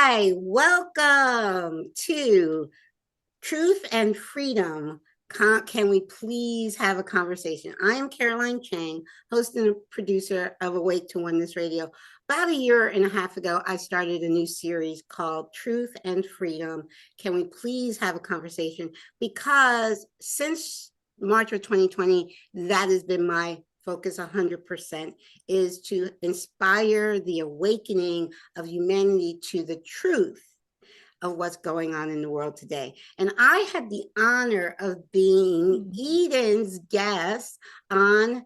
Hi, welcome to Truth and Freedom. Can we please have a conversation? I am Caroline Chang, host and producer of Awake to Oneness Radio. About a year and a half ago, I started a new series called Truth and Freedom. Can we please have a conversation? Because since March of 2020, that has been my focus 100%, is to inspire the awakening of humanity to the truth of what's going on in the world today. And I had the honor of being Eden's guest on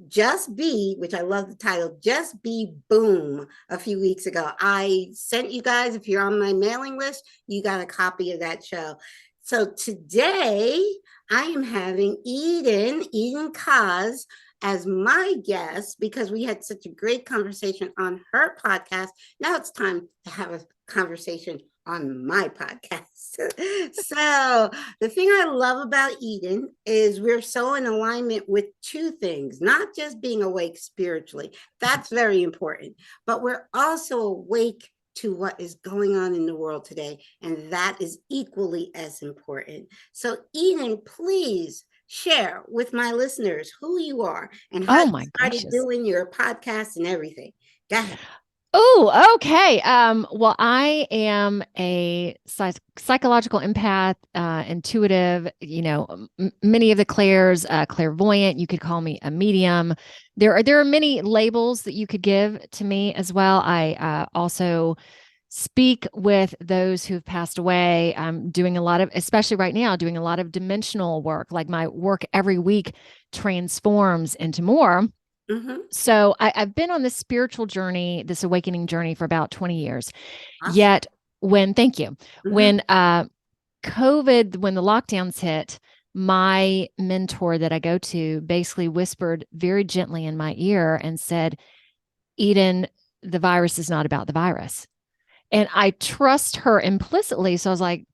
Just Be, which I love the title, Just Be Boom, a few weeks ago. I sent you guys, if you're on my mailing list, you got a copy of that show. So today I am having Eden Koz, as my guest because we had such a great conversation on her podcast. Now it's time to have a conversation on my podcast. So the thing I love about Eden is we're so in alignment with two things, not just being awake spiritually. That's very important, but we're also awake to what is going on in the world today. And that is equally as important. So Eden, please share with my listeners who you are and how you started doing your podcast and everything. Go ahead. Oh, okay. Well, I am a psychological empath, intuitive, many of the clairs, clairvoyant. You could call me a medium. There are many labels that you could give to me as well. I also speak with those who've passed away. I'm doing a lot of, especially right now, doing a lot of dimensional work. Like my work every week transforms into more. Mm-hmm. So I've been on this spiritual journey, this awakening journey for about 20 years. Awesome. Yet thank you. Mm-hmm. When COVID, when the lockdowns hit, my mentor that I go to basically whispered very gently in my ear and said, Eden, the virus is not about the virus. And I trust her implicitly. So I was like,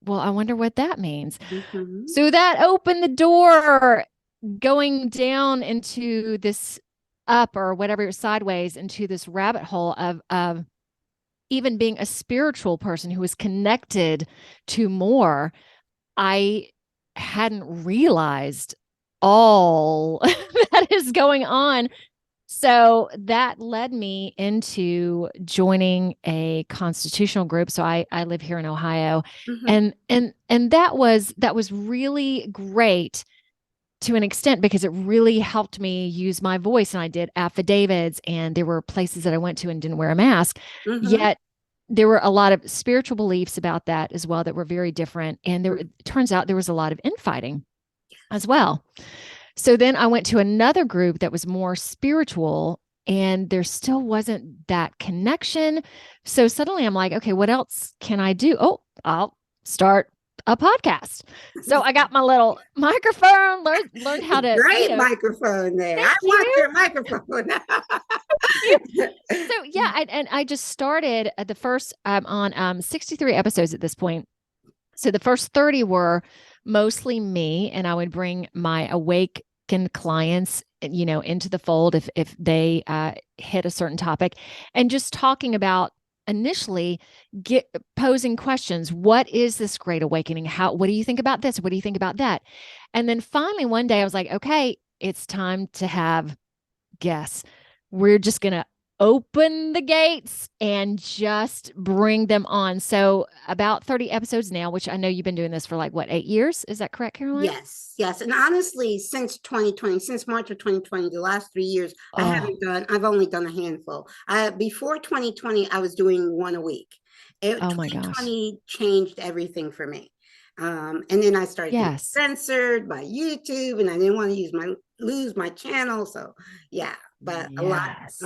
well, I wonder what that means. Mm-hmm. So that opened the door going down into this up or whatever, sideways into this rabbit hole of even being a spiritual person who was connected to more. I hadn't realized all that is going on. So that led me into joining a constitutional group. So I live here in Ohio, mm-hmm. and that was really great to an extent because it really helped me use my voice. And I did affidavits, and there were places that I went to and didn't wear a mask. Mm-hmm. Yet there were a lot of spiritual beliefs about that as well that were very different. And it turns out there was a lot of infighting as well. So then I went to another group that was more spiritual, and there still wasn't that connection. So suddenly I'm like, okay, what else can I do? Oh, I'll start a podcast. So I got my little microphone, learned how to. Great microphone there. I want your microphone. So yeah, and I just started at the first, on 63 episodes at this point. So the first 30 were mostly me, and I would bring my awakened clients, into the fold if they hit a certain topic, and just talking about initially posing questions. What is this great awakening? What do you think about this? What do you think about that? And then finally one day I was like, okay, it's time to have guests. We're just going to open the gates and just bring them on. So about 30 episodes now, which I know you've been doing this for 8 years. Is that correct, Caroline? Yes. And honestly, since 2020, since March of 2020, the last 3 years, I've only done a handful. Before 2020, I was doing one a week. Oh my gosh. 2020 changed everything for me. And then I started getting censored by YouTube, and I didn't want to lose my channel. So yeah. But a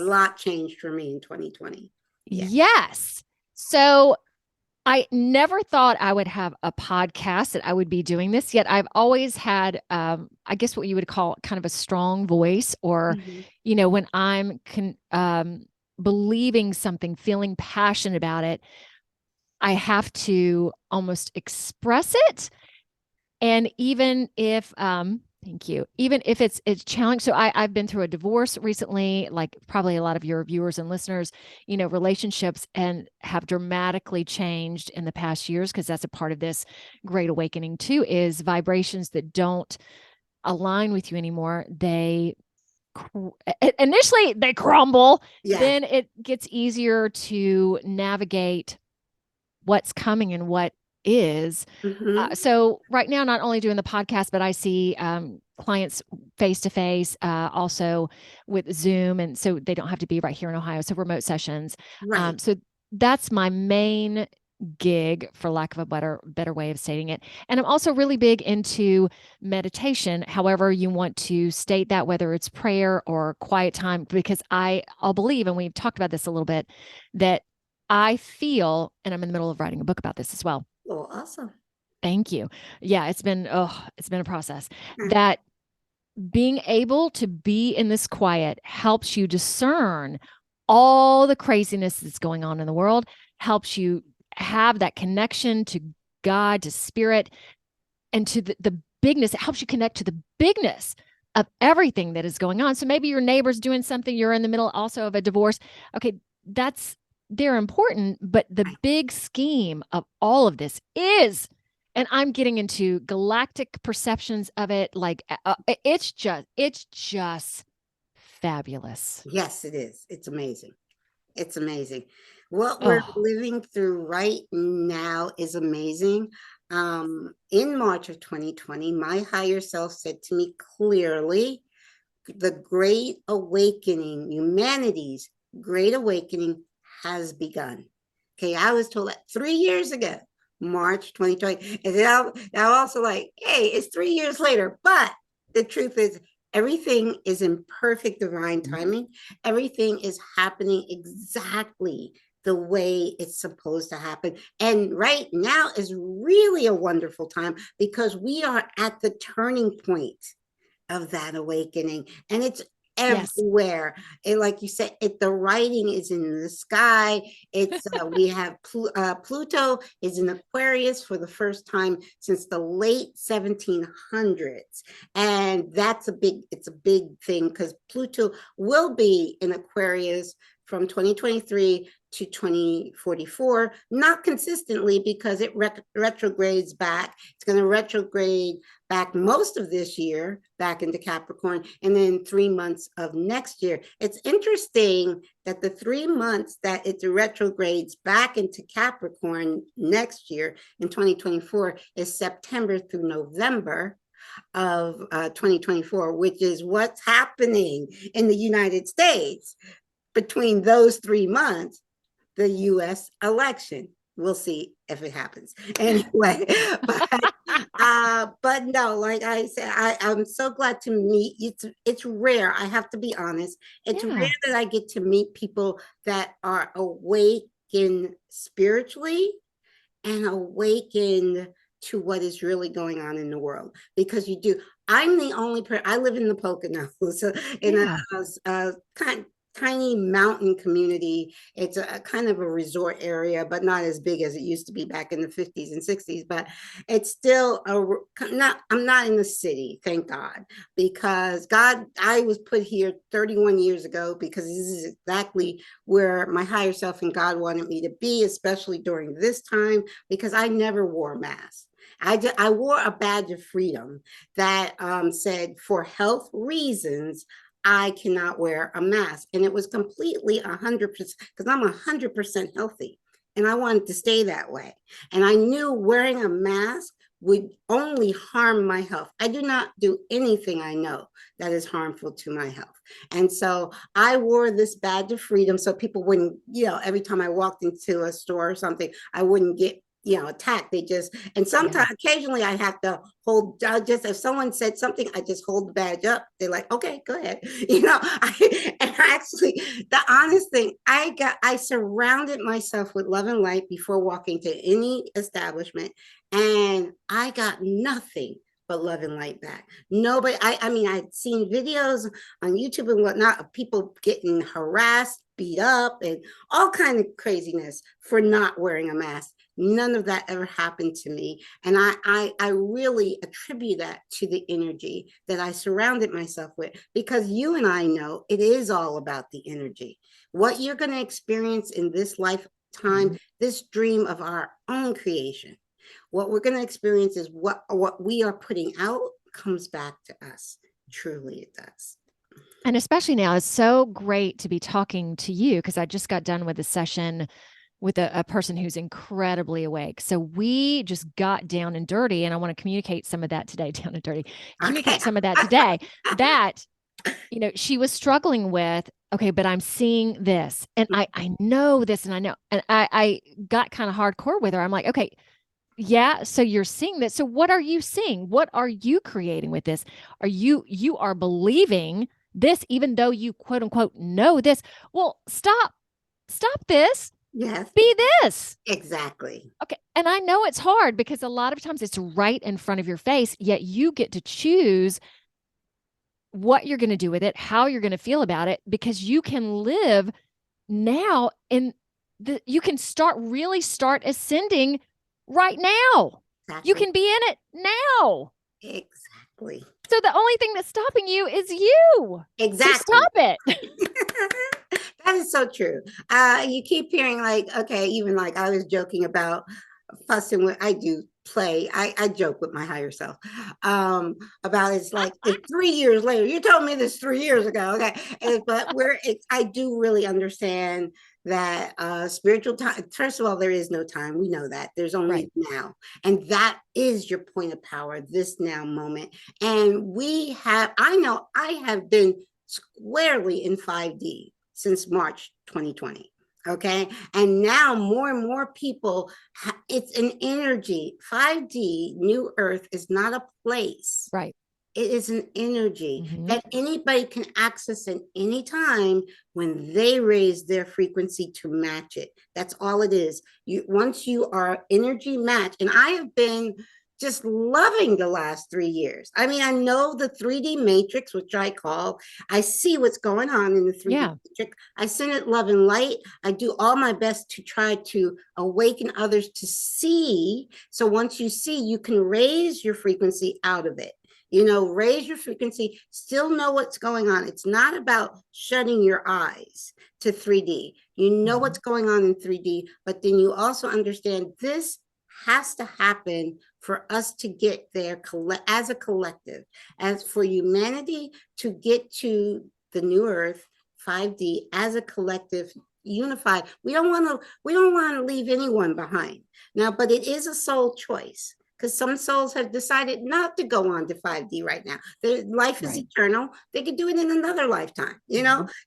lot changed for me in 2020. Yes. So I never thought I would have a podcast, that I would be doing this, yet I've always had, I guess what you would call kind of a strong voice, or, mm-hmm. When I'm believing something, feeling passionate about it, I have to almost express it. And even if Thank you. Even if it's challenging. So I've been through a divorce recently, like probably a lot of your viewers and listeners, relationships and have dramatically changed in the past years, because that's a part of this great awakening too, is vibrations that don't align with you anymore. Initially they crumble, Yes. then it gets easier to navigate what's coming and what is. Mm-hmm. So right now, not only doing the podcast, but I see clients face to face, also with Zoom, and so they don't have to be right here in Ohio. So remote sessions. Right. So that's my main gig, for lack of a better way of stating it. And I'm also really big into meditation. However you want to state that, whether it's prayer or quiet time, because I'll believe, and we've talked about this a little bit, that I feel, and I'm in the middle of writing a book about this as well. Oh, awesome. Thank you. Yeah, it's been a process, that being able to be in this quiet helps you discern all the craziness that's going on in the world, helps you have that connection to God, to spirit, and to the bigness. It helps you connect to the bigness of everything that is going on. So maybe your neighbor's doing something, you're in the middle also of a divorce. Okay, they're important, but the big scheme of all of this is, and I'm getting into galactic perceptions of it, like it's just fabulous. Yes, it is. It's amazing. It's amazing. What we're Oh, living through right now is amazing. In March of 2020, my higher self said to me clearly, the Great Awakening, humanity's Great Awakening has begun. Okay, I was told that 3 years ago, March 2020. And then I'm also like, hey, it's 3 years later. But the truth is, everything is in perfect divine timing. Everything is happening exactly the way it's supposed to happen. And right now is really a wonderful time because we are at the turning point of that awakening, and it's yes. everywhere. And like you said, the writing is in the sky. It's we have Pluto is in Aquarius for the first time since the late 1700s, and it's a big thing because Pluto will be in Aquarius from 2023 to 2044, not consistently because it retrogrades back. It's going to retrograde back most of this year back into Capricorn, and then 3 months of next year. It's interesting that the 3 months that it retrogrades back into Capricorn next year in 2024 is September through November of 2024, which is what's happening in the United States between those 3 months, the US election. We'll see if it happens anyway. But no, like I said, I'm so glad to meet. It's rare. I have to be honest. It's rare Yeah. that I get to meet people that are awakened spiritually and awakened to what is really going on in the world. Because you do. I'm the only person. I live in the Poconos, so in Yeah. a tiny mountain community. It's a kind of a resort area, but not as big as it used to be back in the 50s and 60s. But it's still I'm not in the city, thank God, because I was put here 31 years ago because this is exactly where my higher self and God wanted me to be, especially during this time, because I never wore a mask. I wore a badge of freedom that said, for health reasons, I cannot wear a mask. And it was completely 100%, because I'm 100% healthy and I wanted to stay that way. And I knew wearing a mask would only harm my health. I do not do anything I know that is harmful to my health. And so I wore this badge of freedom so people wouldn't, every time I walked into a store or something, I wouldn't get attacked. They just, and sometimes occasionally I have to hold, just if someone said something, I just hold the badge up. They're like, okay, go ahead. And actually the honest thing, I surrounded myself with love and light before walking to any establishment, and I got nothing but love and light back. Nobody, I mean, I'd seen videos on YouTube and whatnot of people getting harassed, beat up, and all kind of craziness for not wearing a mask. None of that ever happened to me. And I really attribute that to the energy that I surrounded myself with, because you and I know it is all about the energy. What you're going to experience in this lifetime, this dream of our own creation, what we're going to experience is what we are putting out comes back to us. Truly, it does. And especially now, it's so great to be talking to you, because I just got done with a session with a person who's incredibly awake. So we just got down and dirty, and I want to communicate some of that today, down and dirty, communicate some of that today, that, she was struggling with, okay, but I'm seeing this, and I know this, and I know, and I got kind of hardcore with her. I'm like, okay, yeah, so you're seeing this. So what are you seeing? What are you creating with this? You are believing this, even though you quote unquote know this. Well, stop this. Yes. Be this. Exactly. Okay. And I know it's hard, because a lot of times it's right in front of your face, yet you get to choose what you're going to do with it, how you're going to feel about it, because you can live now you can start ascending right now. Exactly. You can be in it now. Exactly. So the only thing that's stopping you is you. Exactly. So stop it. That is so true. You keep hearing, like, okay, even like I was joking about fussing with, I do play, I joke with my higher self about, it's like, it's 3 years later. You told me this 3 years ago. Okay. But I do really understand that spiritual time, first of all, there is no time. We know that. There's only now. And that is your point of power, this now moment. And I know I have been squarely in 5D since March 2020. Okay. And now more and more people, it's an energy. 5D, New Earth, is not a place. Right. It is an energy that anybody can access at any time when they raise their frequency to match it. That's all it is. Once you are energy matched, and I have been just loving the last 3 years. I mean, I know the 3D matrix, which I see what's going on in the 3D matrix. I send it love and light. I do all my best to try to awaken others to see. So once you see, you can raise your frequency out of it. Raise your frequency, still know what's going on. It's not about shutting your eyes to 3D. You know what's going on in 3D, but then you also understand this has to happen for us to get there as a collective, as for humanity to get to the new earth, 5D, as a collective, unified. We don't want to leave anyone behind now, but it is a soul choice, because some souls have decided not to go on to 5D right now. Their life is eternal. They could do it in another lifetime,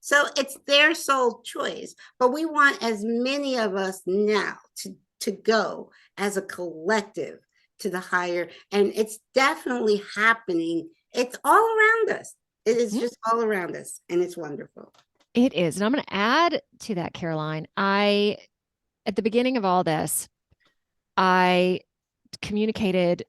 So it's their soul choice. But we want as many of us now to go as a collective to the higher. And it's definitely happening. It's all around us. It is just all around us. And it's wonderful. It is. And I'm going to add to that, Caroline. At the beginning of all this, I communicated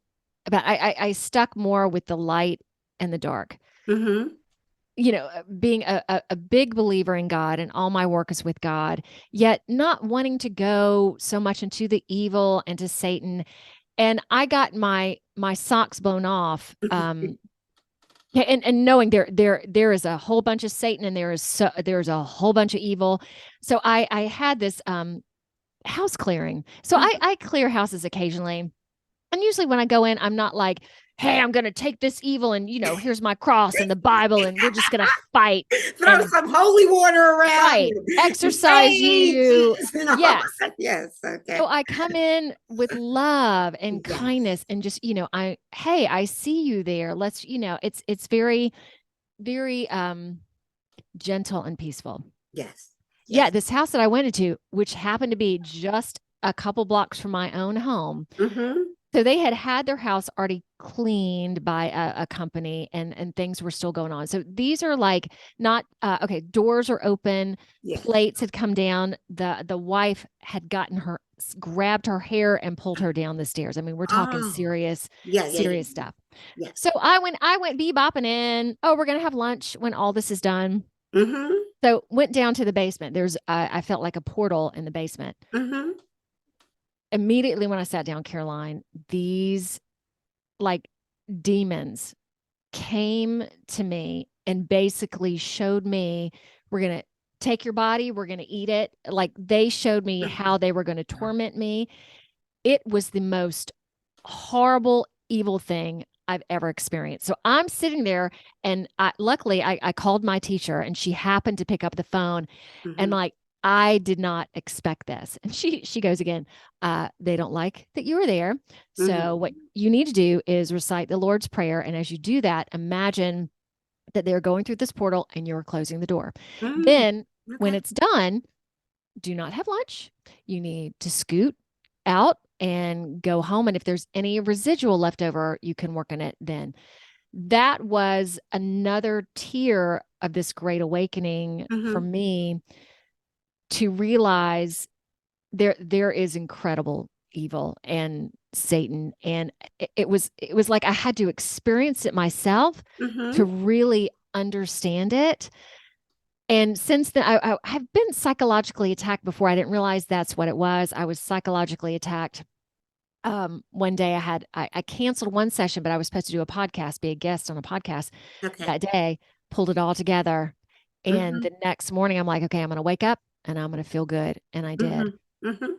about, I stuck more with the light and the dark. Being a big believer in God, and all my work is with God, yet not wanting to go so much into the evil and to Satan. And I got my socks blown off. And knowing there is a whole bunch of Satan, and there's a whole bunch of evil. So I had this house clearing. So I clear houses occasionally. And usually when I go in, I'm not like, hey, I'm going to take this evil and, here's my cross and the Bible, and we're just going to fight. Throw some holy water around. Right. Exercise you. Yes. Yes. Okay. So I come in with love and kindness, and just, I see you there. Let's, it's very, very gentle and peaceful. Yes. Yeah. This house that I went into, which happened to be just a couple blocks from my own home. So they had their house already cleaned by a company, and things were still going on. So these are like not, okay, doors are open, plates had come down. The wife had grabbed her hair and pulled her down the stairs. I mean, we're talking serious stuff. Yeah. So I went bebopping in. Oh, we're going to have lunch when all this is done. So went down to the basement. I felt like a portal in the basement. immediately when I sat down, Caroline, these like demons came to me and basically showed me, we're going to take your body, we're going to eat it. Like they showed me how they were going to torment me. It was the most horrible, evil thing I've ever experienced. So I'm sitting there, and luckily I called my teacher, and she happened to pick up the phone, and like, I did not expect this. And she goes again, they don't like that you were there. So what you need to do is recite the Lord's Prayer. And as you do that, imagine that they're going through this portal and you're closing the door. Then when it's done, do not have lunch. You need to scoot out and go home. And if there's any residual left over, you can work on it then. That was another tier of this great awakening for me, to realize there is incredible evil and Satan. And it was like I had to experience it myself to really understand it. And since then, I have been psychologically attacked before. I didn't realize that's what it was. I was psychologically attacked. One day I canceled one session, but I was supposed to do a podcast, be a guest on a podcast that day, pulled it all together. And the next morning I'm like, okay, I'm going to wake up and I'm going to feel good. And I did.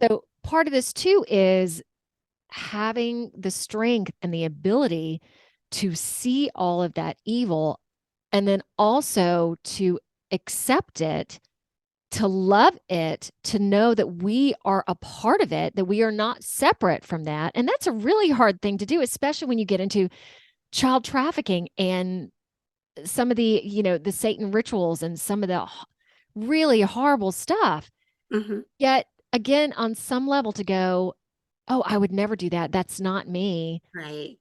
So part of this too is having the strength and the ability to see all of that evil, and then also to accept it, to love it, to know that we are a part of it, that we are not separate from that. And that's a really hard thing to do, especially when you get into child trafficking and some of the, the Satan rituals and some of the really horrible stuff. Yet again, on some level, to go, oh, I would never do that. That's not me. Right.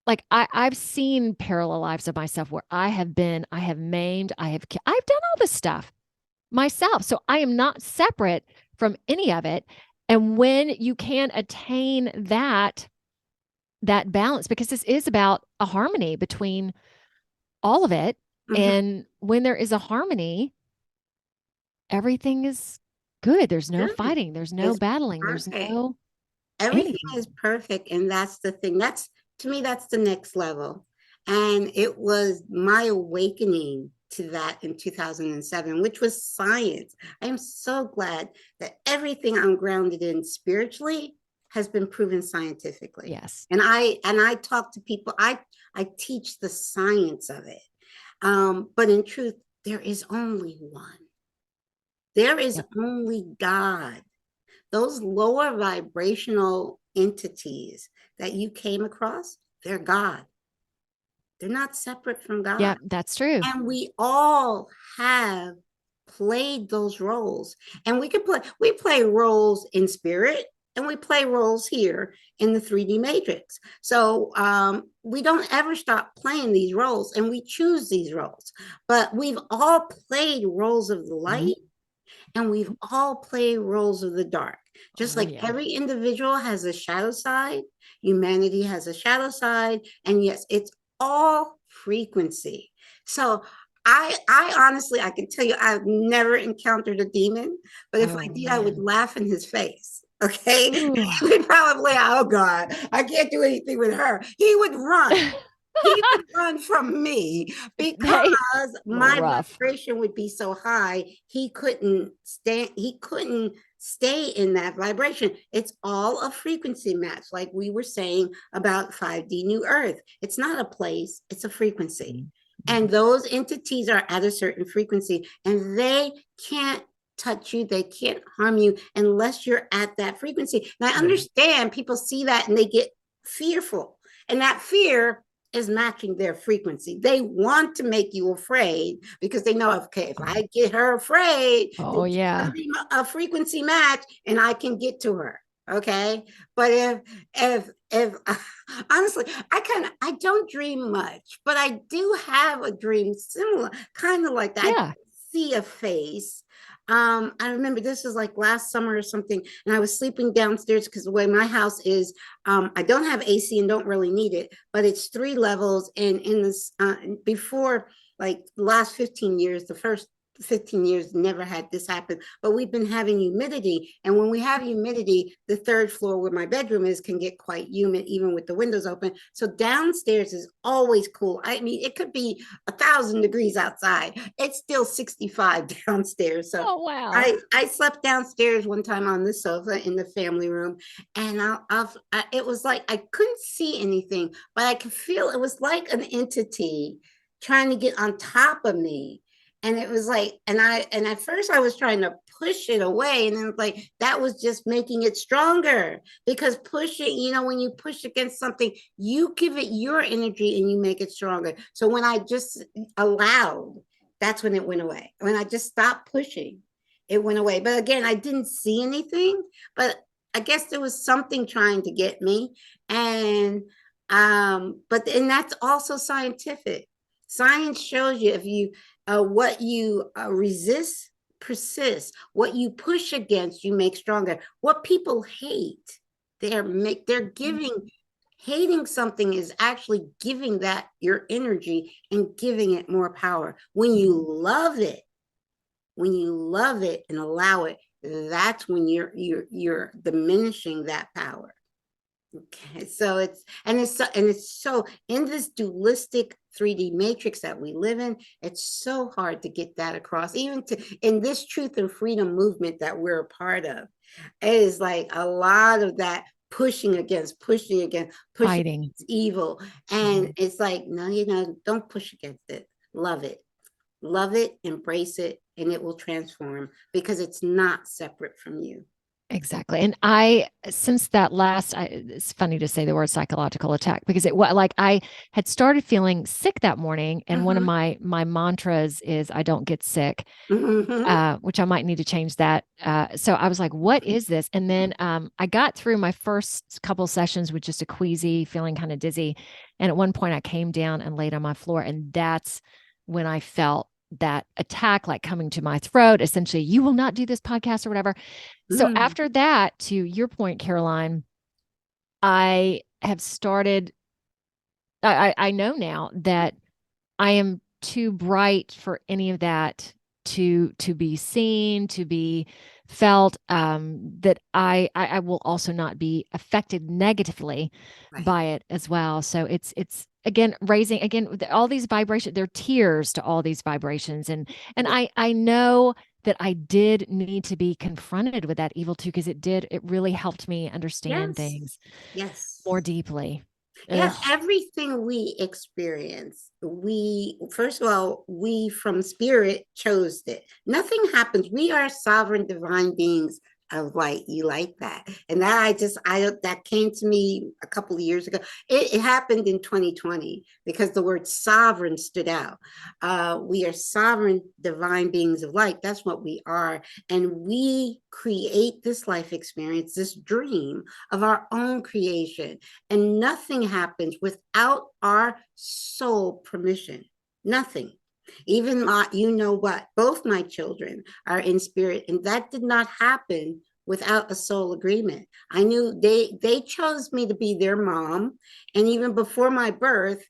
Like I've seen parallel lives of myself where I have maimed, I've done all this stuff myself. So I am not separate from any of it. And when you can attain that balance, because this is about a harmony between all of it. And when there is a harmony, everything is good. There's no fighting. There's no battling. Perfect. There's no everything is perfect. And that's the thing. To me, that's the next level. And it was my awakening to that in 2007, which was science. I am so glad that everything I'm grounded in spiritually has been proven scientifically. Yes. And I talk to people, I teach the science of it. But in truth, there is only one. There is only God. Those lower vibrational entities that you came across, they're God. They're not separate from God. Yeah, that's true. And we all have played those roles. And we play roles in spirit, and we play roles here in the 3D matrix. So we don't ever stop playing these roles, and we choose these roles. But we've all played roles of the light, and we've all played roles of the dark. Just like every individual has a shadow side, humanity has a shadow side. And yes, it's all frequency. So I honestly, I can tell you, I've never encountered a demon, but if I did, I would laugh in his face. Okay. He would probably, oh God, I can't do anything with her. He would run. He would run from me because my vibration would be so high. He couldn't stay in that vibration. It's all a frequency match, like we were saying about 5D New Earth. It's not a place, it's a frequency. And those entities are at a certain frequency, and they can't touch you, they can't harm you unless you're at that frequency. And I understand people see that and they get fearful, and that fear is matching their frequency. They want to make you afraid because they know, okay, if I get her afraid, a frequency match and I can get to her. Okay. But if honestly, I don't dream much, but I do have a dream similar, kind of like that. I see a face. I remember this was like last summer or something, and I was sleeping downstairs because the way my house is, I don't have AC and don't really need it, but it's 3 levels. And in this, before like the last 15 years, the first 15 years never had this happen, but we've been having humidity. And when we have humidity, the third floor where my bedroom is can get quite humid, even with the windows open. So downstairs is always cool. I mean, it could be 1,000 degrees outside. It's still 65 downstairs. So Oh, wow. I slept downstairs one time on the sofa in the family room, and it was like I couldn't see anything, but I could feel it was like an entity trying to get on top of me. And it was like, and at first I was trying to push it away, and then like that was just making it stronger, because pushing, when you push against something, you give it your energy and you make it stronger. So when I just allowed, that's when it went away. When I just stopped pushing, it went away. But again, I didn't see anything, but I guess there was something trying to get me. And and that's also scientific. Science shows you, if you what you resist persists. What you push against, you make stronger. What people hate, they're giving. Hating something is actually giving that your energy and giving it more power. When you love it, and allow it, that's when you're diminishing that power. Okay, so it's so in this dualistic 3D matrix that we live in, it's so hard to get that across, even in this truth and freedom movement that we're a part of. It is like a lot of that pushing fighting against evil. And it's like, no, don't push against it. Love it, embrace it, and it will transform, because it's not separate from you. Exactly. And since that it's funny to say the word psychological attack, because I had started feeling sick that morning. And one of my mantras is, I don't get sick, which I might need to change that. So I was like, what is this? And then I got through my first couple sessions with just a queasy, feeling kind of dizzy. And at one point I came down and laid on my floor. And that's when I felt that attack, like coming to my throat, essentially, you will not do this podcast or whatever. So after that, to your point, Caroline, I have started, I know now that I am too bright for any of that to be seen, to be felt, that I will also not be affected negatively by it as well. So it's again, raising again, all these vibrations, they're tears to all these vibrations. And I know that I did need to be confronted with that evil too, because it really helped me understand things more deeply. Yeah, everything we experience, first of all, we from spirit chose it. Nothing happens. We are sovereign divine beings of light. You like that? And that came to me a couple of years ago. It happened in 2020 because the word sovereign stood out. We are sovereign divine beings of light. That's what we are. And we create this life experience, this dream of our own creation. And nothing happens without our soul permission. Nothing. Even both my children are in spirit, and that did not happen without a soul agreement. I knew they chose me to be their mom, and even before my birth,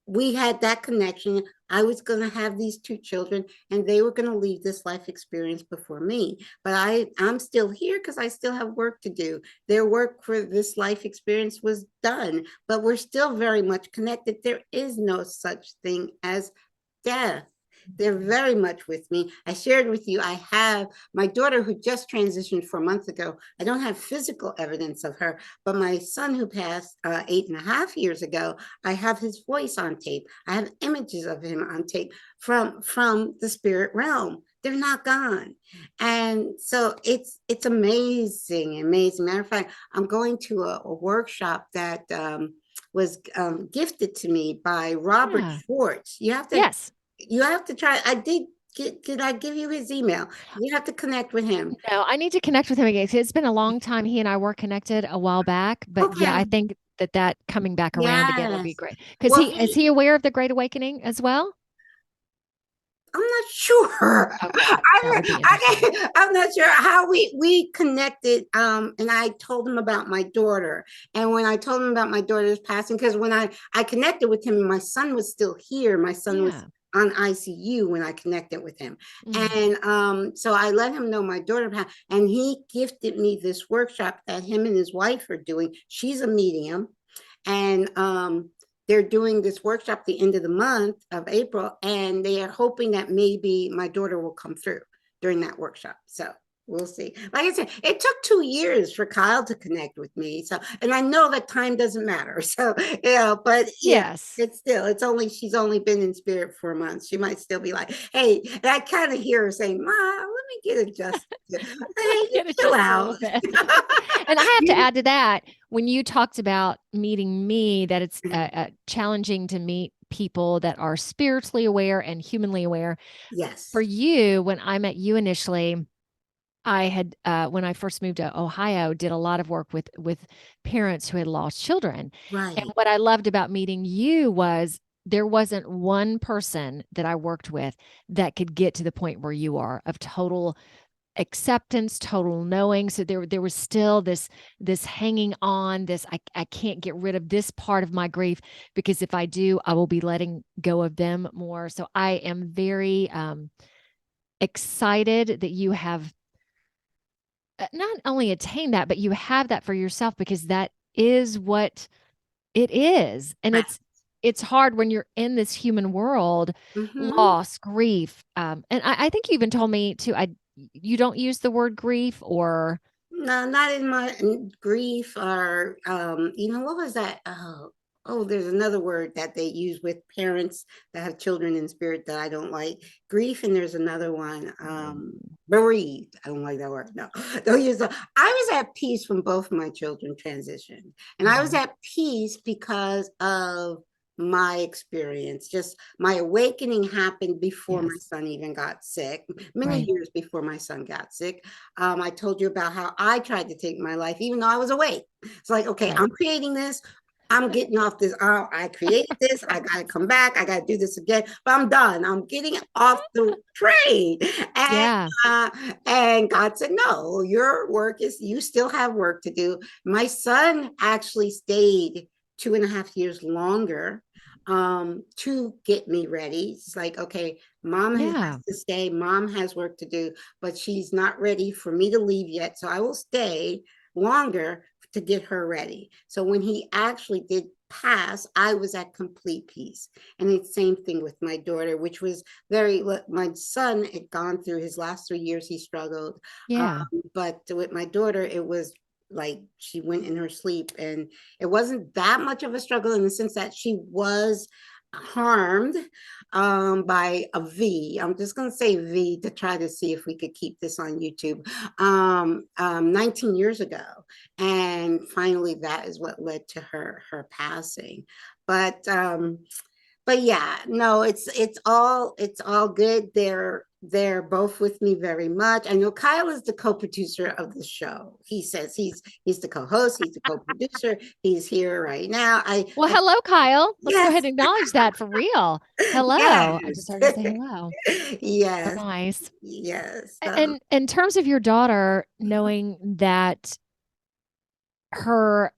we had that connection. I was going to have these two children, and they were going to leave this life experience before me. But I'm still here because I still have work to do. Their work for this life experience was done, but we're still very much connected. There is no such thing as death. They're very much with me. I shared with you, I have my daughter who just transitioned 4 months ago. I don't have physical evidence of her, but my son who passed 8.5 years ago, I have his voice on tape. I have images of him on tape from the spirit realm. They're not gone. And so it's amazing. Matter of fact, I'm going to a workshop that was gifted to me by Robert Schwartz. You have to try. Did I give you his email? You have to connect with him. No, I need to connect with him again. It's been a long time. He and I were connected a while back, but I think that coming back around again would be great. Because is he aware of the Great Awakening as well? I'm not sure. Okay. I'm not sure how we connected. And I told him about my daughter. And when I told him about my daughter's passing, because when I connected with him, my son was still here. My son was on ICU when I connected with him. Mm. And so I let him know my daughter passed, and he gifted me this workshop that him and his wife are doing. She's a medium, and they're doing this workshop the end of the month of April, and they are hoping that maybe my daughter will come through during that workshop. So we'll see. Like I said, it took 2 years for Kyle to connect with me. So, and I know that time doesn't matter. So, but yeah, Yes. she's only been in spirit for a month. She might still be like, hey, and I kind of hear her saying, Ma, let me get adjusted. Hey, Get it chill just a out. little bit. And I have to add to that, when you talked about meeting me, that it's challenging to meet people that are spiritually aware and humanly aware. Yes. For you, when I met you initially, I had when I first moved to Ohio, did a lot of work with parents who had lost children. And Right. what I loved about meeting you was there wasn't one person that I worked with that could get to the point where you are, of total acceptance, total knowing. So there was still this hanging on, this I can't get rid of this part of my grief, because if I do, I will be letting go of them more. So I am very excited that you have not only attained that, but you have that for yourself, because that is what it is. And Right. it's hard when you're in this human world, Mm-hmm. loss, grief. And I think you even told me too, you don't use the word grief, or No, not in my grief, or what was that? Oh, there's another word that they use with parents that have children in spirit that I don't like. Grief, and there's another one, bereaved. I don't like that word. No, don't use that. I was at peace when both my children transitioned, and I was Mhm. at peace because of my experience. Just my awakening happened before my Yes, son even got sick, many right. years before my son got sick. I told you about how I tried to take my life, even though I was awake. It's like, okay, Right. I'm creating this. I'm getting off this. I created this. I got to come back. I got to do this again. But I'm done. I'm getting off the train. And Yeah. uh, and God said, no, your work is, you still have work to do. My son actually stayed 2.5 years longer to get me ready. It's like, okay, mom has Yeah. to stay. Mom has work to do, but she's not ready for me to leave yet. So I will stay longer to get her ready. So when he actually did pass, I was at complete peace. And it's the same thing with my daughter, which was my son had gone through his last 3 years, he struggled. Yeah. But with my daughter, it was like she went in her sleep, and it wasn't that much of a struggle in the sense that she was harmed by a V. I'm just going to say V to try to see if we could keep this on YouTube. 19 years ago, and finally, that is what led to her passing. But but yeah, no, it's all good. They're both with me very much. I know Kyle is the co-producer of the show. He says he's the co-host, he's the co-producer. He's here right now. Well, hello, Kyle. Let's go Yes, ahead and acknowledge that for real. Hello. I just yes, heard you say hello. So yes, nice. yes. And in terms of your daughter, knowing that her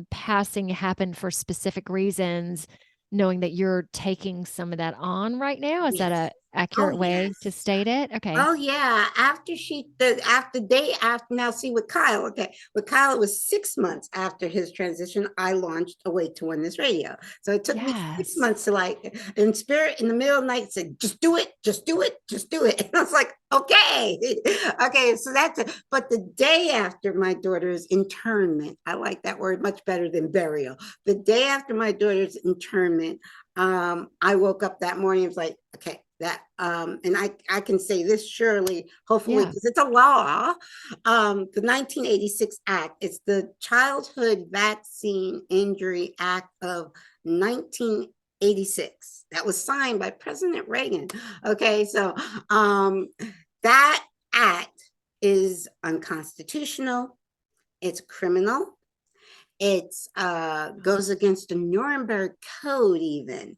passing happened for specific reasons, knowing that you're taking some of that on right now, is that Yes. a Oh, accurate way to yes. state it? Okay. Oh yeah, after day after, now see with Kyle, okay, with Kyle it was 6 months after his transition, I launched Awake to Oneness Radio. So it took me six Yes. months to, like, in spirit in the middle of the night, said, just do it, just do it, just do it. And I was like, okay, okay, so that's it. But the day after my daughter's internment, I like that word much better than burial. The day after my daughter's internment, I woke up that morning, it was like, okay, that and I can say this surely, hopefully, Yeah. because it's a law. The 1986 Act, it's the Childhood Vaccine Injury Act of 1986 that was signed by President Reagan. Okay, so that act is unconstitutional, it's criminal, it goes against the Nuremberg Code even.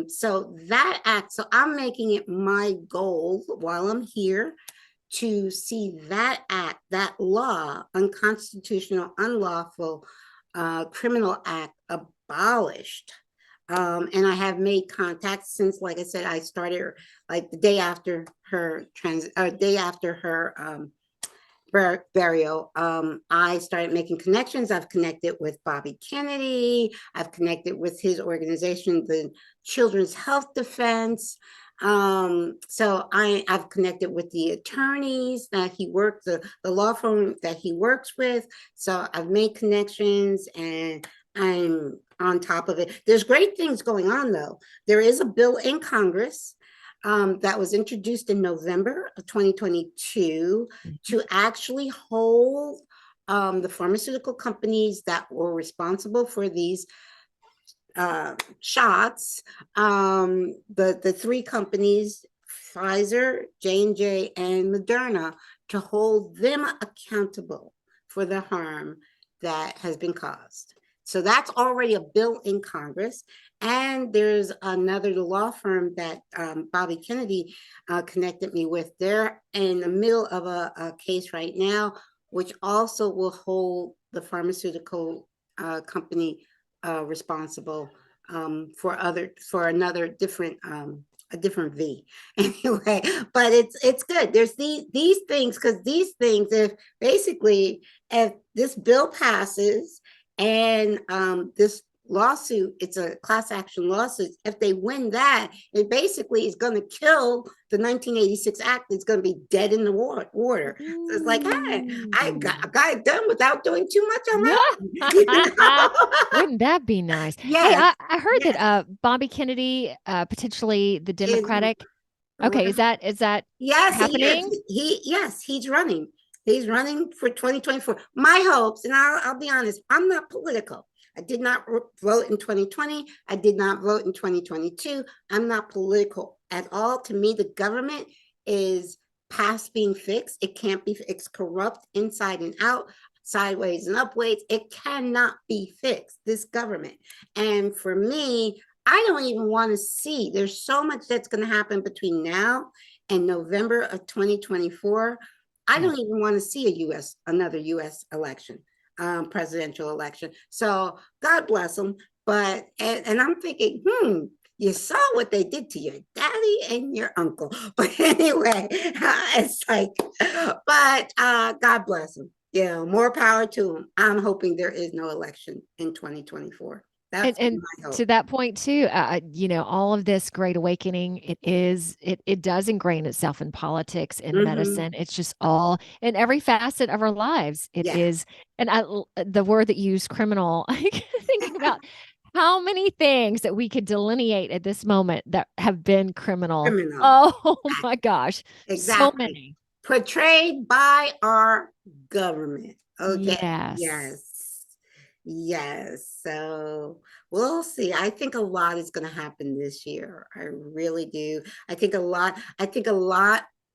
So that act, so I'm making it my goal while I'm here to see that act, that law, unconstitutional, unlawful criminal act abolished And I have made contacts since, like I said, I started like the day after her burial. I started making connections. I've connected with Bobby Kennedy. I've connected with his organization, the Children's Health Defense. So I've connected with the attorneys that he works, the law firm that he works with. So I've made connections and I'm on top of it. There's great things going on though. There is a bill in Congress that was introduced in November of 2022 to actually hold the pharmaceutical companies that were responsible for these shots, the three companies, Pfizer, J&J, and Moderna, to hold them accountable for the harm that has been caused. So that's already a bill in Congress. And there's another law firm that Bobby Kennedy connected me with. They're in the middle of a case right now, which also will hold the pharmaceutical company responsible for another different a different V anyway. But it's good. There's these things, because these things, if this bill passes and this lawsuit, it's a class action lawsuit, if they win that, it basically is going to kill the 1986 act. It's going to be dead in the water. So it's like, hey, I got it done without doing too much on my own, you know? Wouldn't that be nice? Yes. Hey, I heard that Bobby Kennedy, potentially the Democratic. Okay, is that yes happening? Yes, he's running. He's running for 2024. My hopes, and I'll be honest, I'm not political. I did not vote in 2020. I did not vote in 2022. I'm not political at all. To me, the government is past being fixed. It can't be. It's corrupt inside and out, sideways and upways. It cannot be fixed, this government. And for me, I don't even want to see. There's so much that's going to happen between now and November of 2024. I don't even want to see another U.S. election, presidential election. So God bless them. But and I'm thinking, you saw what they did to your daddy and your uncle. But anyway, it's like, but God bless them. Yeah, more power to them. I'm hoping there is no election in 2024. That's And my hope. to that point too, all of this great awakening, it does ingrain itself in politics, in medicine. It's just all in every facet of our lives. It is. And the word that you use, criminal, thinking about how many things that we could delineate at this moment that have been criminal. Oh my gosh. Exactly. So many. Portrayed by our government. Okay. Yes. Yes. So we'll see. I think a lot is going to happen this year. I really do. I think a lot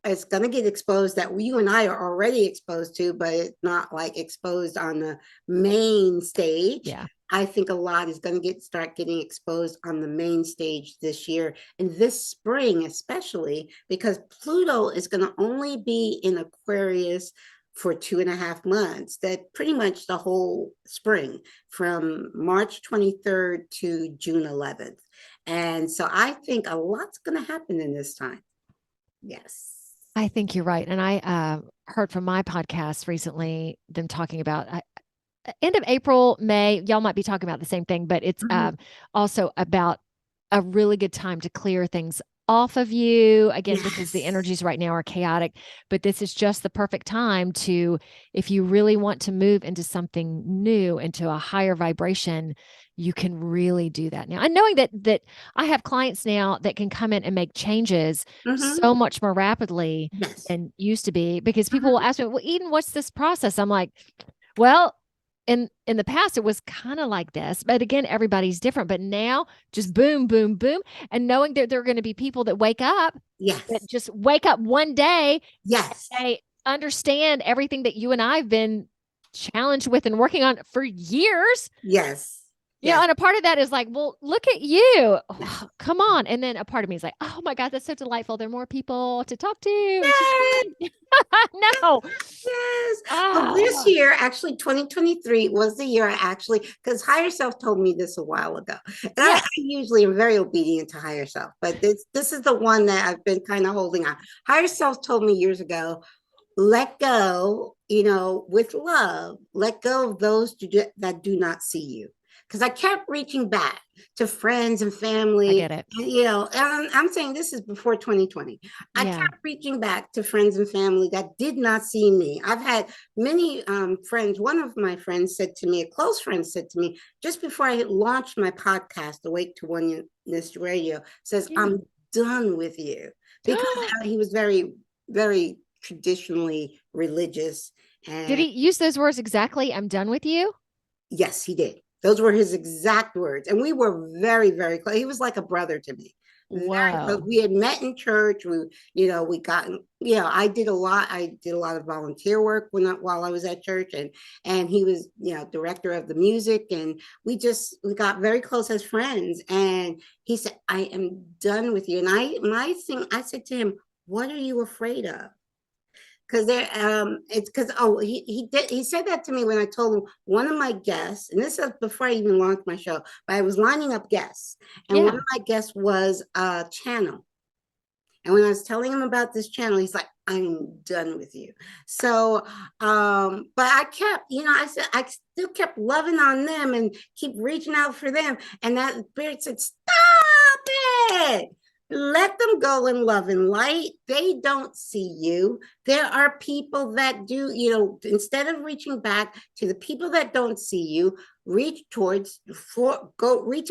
is going to get exposed that you and I are already exposed to, but it's not like exposed on the main stage. Yeah. I think a lot is going to start getting exposed on the main stage this year and this spring, especially because Pluto is going to only be in Aquarius for 2.5 months. That pretty much the whole spring, from March 23rd to June 11th. And so I think a lot's going to happen in this time. Yes. I think you're right. And I heard from my podcast recently, them talking about end of April, May, y'all might be talking about the same thing, but it's also about a really good time to clear things off of you again, because the energies right now are chaotic, but this is just the perfect time to, if you really want to move into something new, into a higher vibration, you can really do that now. And knowing that I have clients now that can come in and make changes so much more rapidly than used to be, because people will ask me, well, Eden, what's this process? I'm like, well, in the past, it was kind of like this, but again, everybody's different. But now, just boom, boom, boom, and knowing that there are going to be people that wake up, that just wake up one day, they understand everything that you and I've been challenged with and working on for years. You know, and a part of that is like, well, look at you. Oh, come on. And then a part of me is like, oh my God, that's so delightful. There are more people to talk to. It's just great. No. Yes. Well, this Ah, year, actually, 2023 was the year I actually, because Higher Self told me this a while ago. And I yeah. usually am very obedient to Higher Self, but this is the one that I've been kind of holding on. Higher Self told me years ago, let go, with love, let go of those that do not see you. Because I kept reaching back to friends and I family, get it. and I'm saying this is before 2020. I Yeah. kept reaching back to friends and family that did not see me. I've had many friends. One of my friends said to me, a close friend said to me, just before I launched my podcast, Awake to Oneness Radio, says, Yeah. I'm done with you. Because he was very, very traditionally religious. Did And he use those words exactly? I'm done with you. yes, he did. Those were his exact words. And we were very, very close. He was like a brother to me. Very close. Whoa. We had met in church. We got, I did a lot. I did a lot of volunteer work while I was at church, and he was, director of the music, and we got very close as friends. And he said, I am done with you. And I said to him, what are you afraid of? Because it's because he said that to me when I told him one of my guests, and this is before I even launched my show, but I was lining up guests, and one Yeah. of my guests was a channel. And when I was telling him about this channel, he's like, I'm done with you. So, but I kept, I said, I still kept loving on them and keep reaching out for them. And that spirit said, stop it. Let them go in love and light. They don't see you. There are people that do, instead of reaching back to the people that don't see you, reach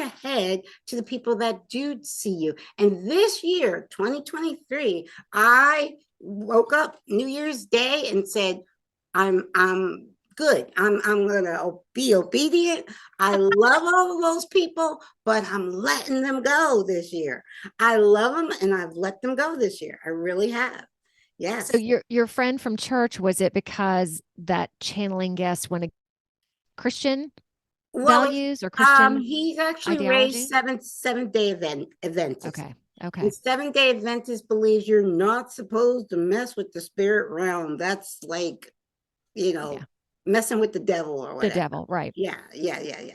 ahead to the people that do see you. And this year, 2023, I woke up New Year's Day and said, I'm good. I'm gonna be obedient. I love all of those people, but I'm letting them go this year. I love them and I've let them go this year. I really have. So Yes. your friend from church, was it because that channeling guest wanted Christian Well, values or Christian he's actually raised ideology? Seventh-day Adventist. Okay. And Okay. Seventh-day Adventist believes you're not supposed to mess with the spirit realm. That's like, you know, Yeah. messing with the devil or The whatever. devil, right. Yeah, yeah, yeah, yeah.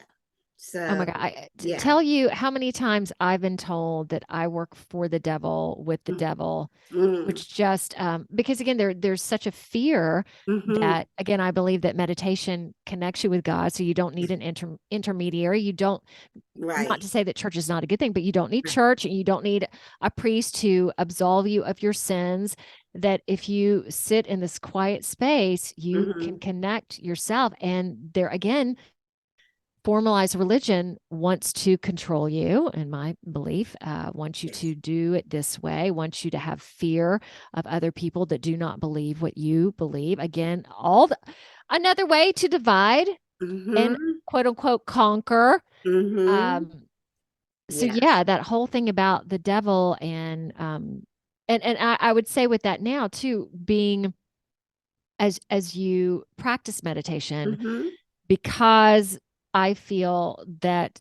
Oh my So, God. yeah. Tell you how many times I've been told that I work for the devil with the Mm, devil, mm, which just because again, there's such a fear mhm. that again, I believe that meditation connects you with God. So you don't need an intermediary. You don't, not Right. to say that church is not a good thing, but you don't need church and you don't need a priest to absolve you of your sins. That if you sit in this quiet space, you can Mhm, connect yourself. And there again, formalized religion wants to control you, in my belief, wants you yes. to do it this way, wants you to have fear of other people that do not believe what you believe. Again, another way to divide and Mhm, quote unquote conquer. mhm. So Yes. yeah, that whole thing about the devil and I would say with that now too, being as you practice meditation, Mhm, because I feel that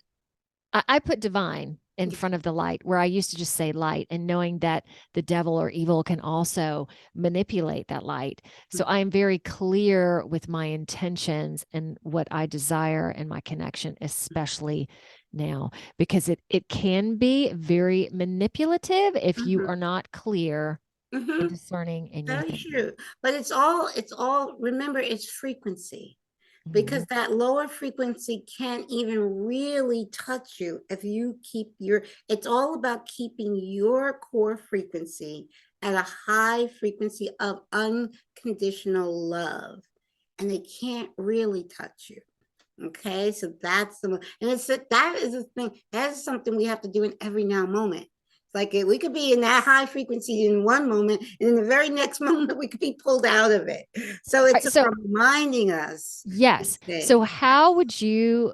I put divine in front of the light, where I used to just say light, and knowing that the devil or evil can also manipulate that light. So I am very clear with my intentions and what I desire and my connection, especially now, because it can be very manipulative if you mhm, are not clear and mhm. discerning in your Very thinking. true. But it's all, remember, it's frequency. Because Mhm. that lower frequency can't even really touch you if you keep it's all about keeping your core frequency at a high frequency of unconditional love, and they can't really touch you. Okay, so that's and that is the thing. That is something we have to do in every now moment. It's like we could be in that high frequency in one moment, and in the very next moment we could be pulled out of it. So Right, it's so reminding us to yes. So stay. how would you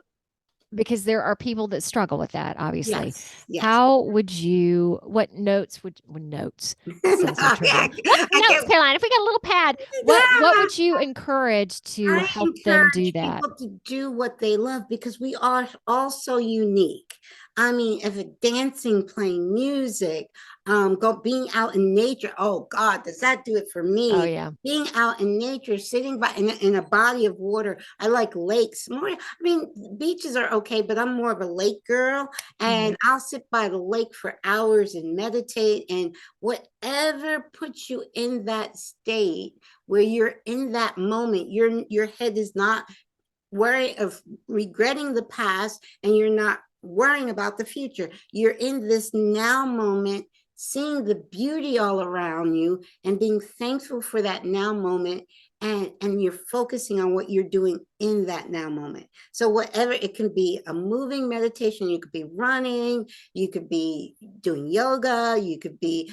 because there are people that struggle with that, obviously. Yes. How would you, what notes would notes? Sounds so I trivial. can't- What I notes, can't- Caroline? If we got a little pad, what would you encourage to I help them do encourage that? people to do what they love because we are all so unique. I mean, if a dancing, playing music, being out in nature. Oh God, does that do it for Oh me? yeah. Being out in nature, sitting by in a body of water. I like lakes more. I mean, beaches are okay, but I'm more of a lake girl, and I'll sit by the lake for hours and meditate. And whatever puts you in that state where you're in that moment, your head is not worry of regretting the past, and you're not worrying about the future. You're in this now moment, seeing the beauty all around you and being thankful for that now moment, and you're focusing on what you're doing in that now moment. So whatever, it can be a moving meditation, you could be running, you could be doing yoga, you could be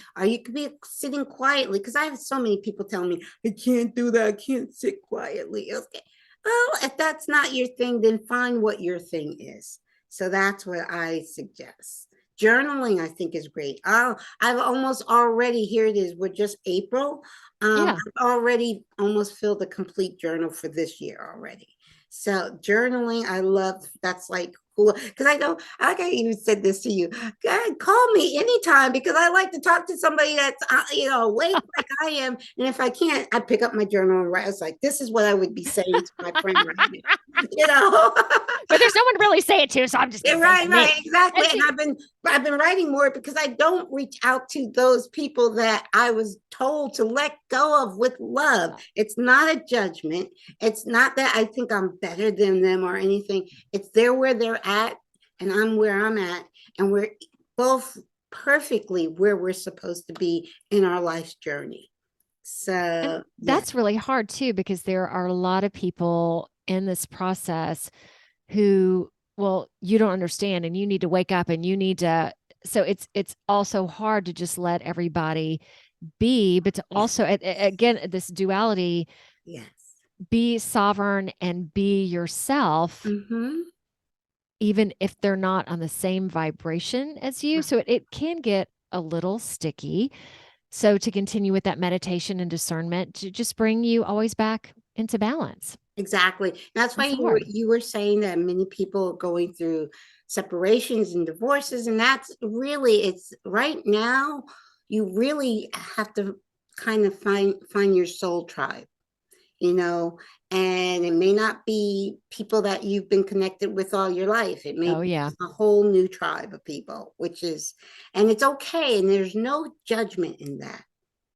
sitting quietly, because I have so many people telling me I can't do that, I can't sit quietly. Okay, well, if that's not your thing, then find what your thing is. So that's what I suggest. Journaling, I think, is great. Oh, I've almost already, here it is, we're just April. Yeah. I've already almost filled a complete journal for this year already. So journaling, I love, that's like cool. Because I know, like I even said this to you, God, call me anytime, because I like to talk to somebody that's, awake like I am. And if I can't, I pick up my journal and write. It's like, this is what I would be saying to my friend right now. But there's no one to really say it to, so I'm just gonna say it to me. Exactly. And And I've been writing more because I don't reach out to those people that I was told to let go of with love. It's not a judgment. It's not that I think I'm better than them or anything. It's they're where they're at and I'm where I'm at, and we're both perfectly where we're supposed to be in our life's journey. So that's really hard too, because there are a lot of people in this process who, well, you don't understand and you need to wake up and you need to, so it's also hard to just let everybody be, but to also again, this duality, yes, be sovereign and be yourself, even if they're not on the same vibration as you. So it can get a little sticky. So to continue with that meditation and discernment to just bring you always back into balance. Exactly. That's why It's you were hard. saying that many people are going through separations and divorces, and that's really, it's right now you really have to kind of find your soul tribe, and it may not be people that you've been connected with all your life. It may Oh be yeah. a whole new tribe of people, and it's okay, and there's no judgment in that.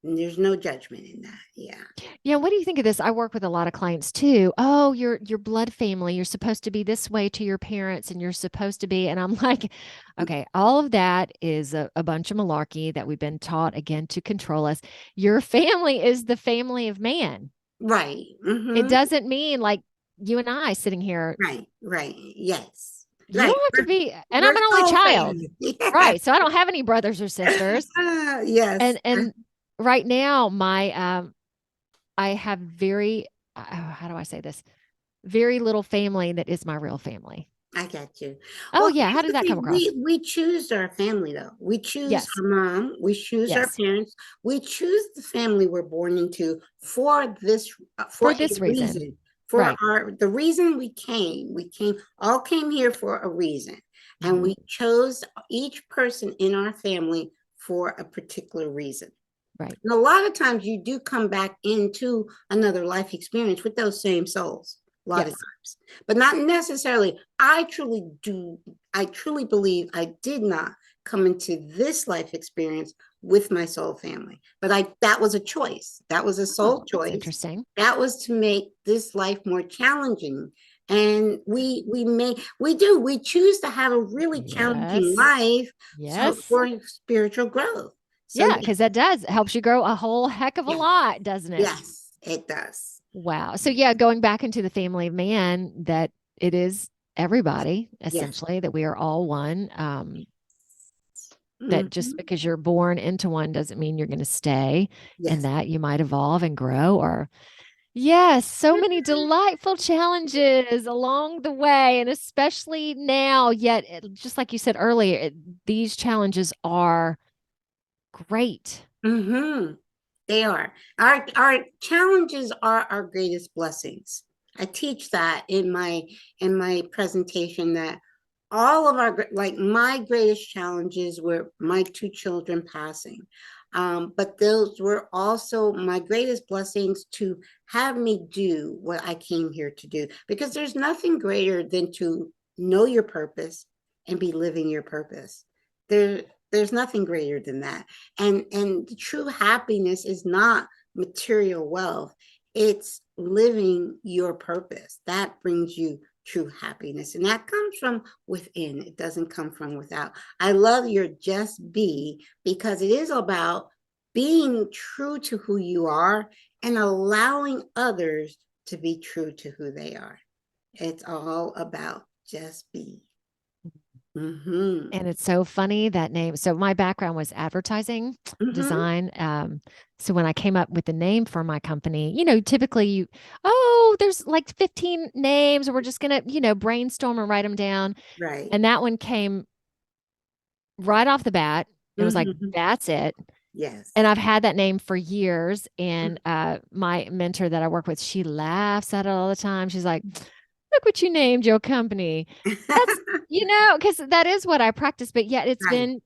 And there's no judgment in that. Yeah. Yeah. What do you think of this? I work with a lot of clients too. Oh, your blood family. You're supposed to be this way to your parents, and you're supposed to be. And I'm like, okay, all of that is a bunch of malarkey that we've been taught again to control us. Your family is the family of man. Right. It doesn't mean like you and I sitting here. Right. Yes. You Right. don't have to be, and We're I'm an only soul child. family. Yeah. Right. So I don't have any brothers or sisters. Yes. And right now my I have very how do I say this? Very little family that is my real family. I get you. Oh Well, yeah, how here's did the that come thing. across? We choose our family, though. We choose Yes. our mom. We choose our Yes. parents. We choose the family we're born into for For for a this reason. reason. For Right. the reason we came. All came here for a reason, and we chose each person in our family for a particular reason. Right. And a lot of times you do come back into another life experience with those same souls. A lot of times, but not necessarily. I truly believe I did not come into this life experience with my soul family, but that was a choice. That was a soul choice. Interesting. That was to make this life more challenging. And we choose to have a really challenging life. So Yes. for spiritual growth. So yeah, because that helps you grow a whole heck of a lot, doesn't it? yes, it does. Wow. So yeah, going back into the family of man, that it is everybody essentially, that we are all one. That just because you're born into one doesn't mean you're going to stay, and that you might evolve and grow, or Yes, so many delightful challenges along the way, and especially now. Yet, just like you said earlier, these challenges are great. Mm-hmm. They are. Our challenges are our greatest blessings. I teach that in my presentation, that all of our like my greatest challenges were my two children passing. But those were also my greatest blessings to have me do what I came here to do, because there's nothing greater than to know your purpose and be living your purpose. There, there's nothing greater than that. And true happiness is not material wealth. It's living your purpose. That brings you true happiness. And that comes from within. It doesn't come from without. I love your just be, because it is about being true to who you are and allowing others to be true to who they are. It's all about just be. Mm-hmm. And it's so funny that name. So my background was advertising Mm-hmm. design. So when I came up with the name for my company, typically there's like 15 names. We're just gonna, brainstorm and write them down. Right. And that one came right off the bat. It was like, Mm-hmm. that's it. Yes. And I've had that name for years. And my mentor that I work with, she laughs at it all the time. She's like, look what you named your company. That's, because that is what I practice. But yet it's Right. been,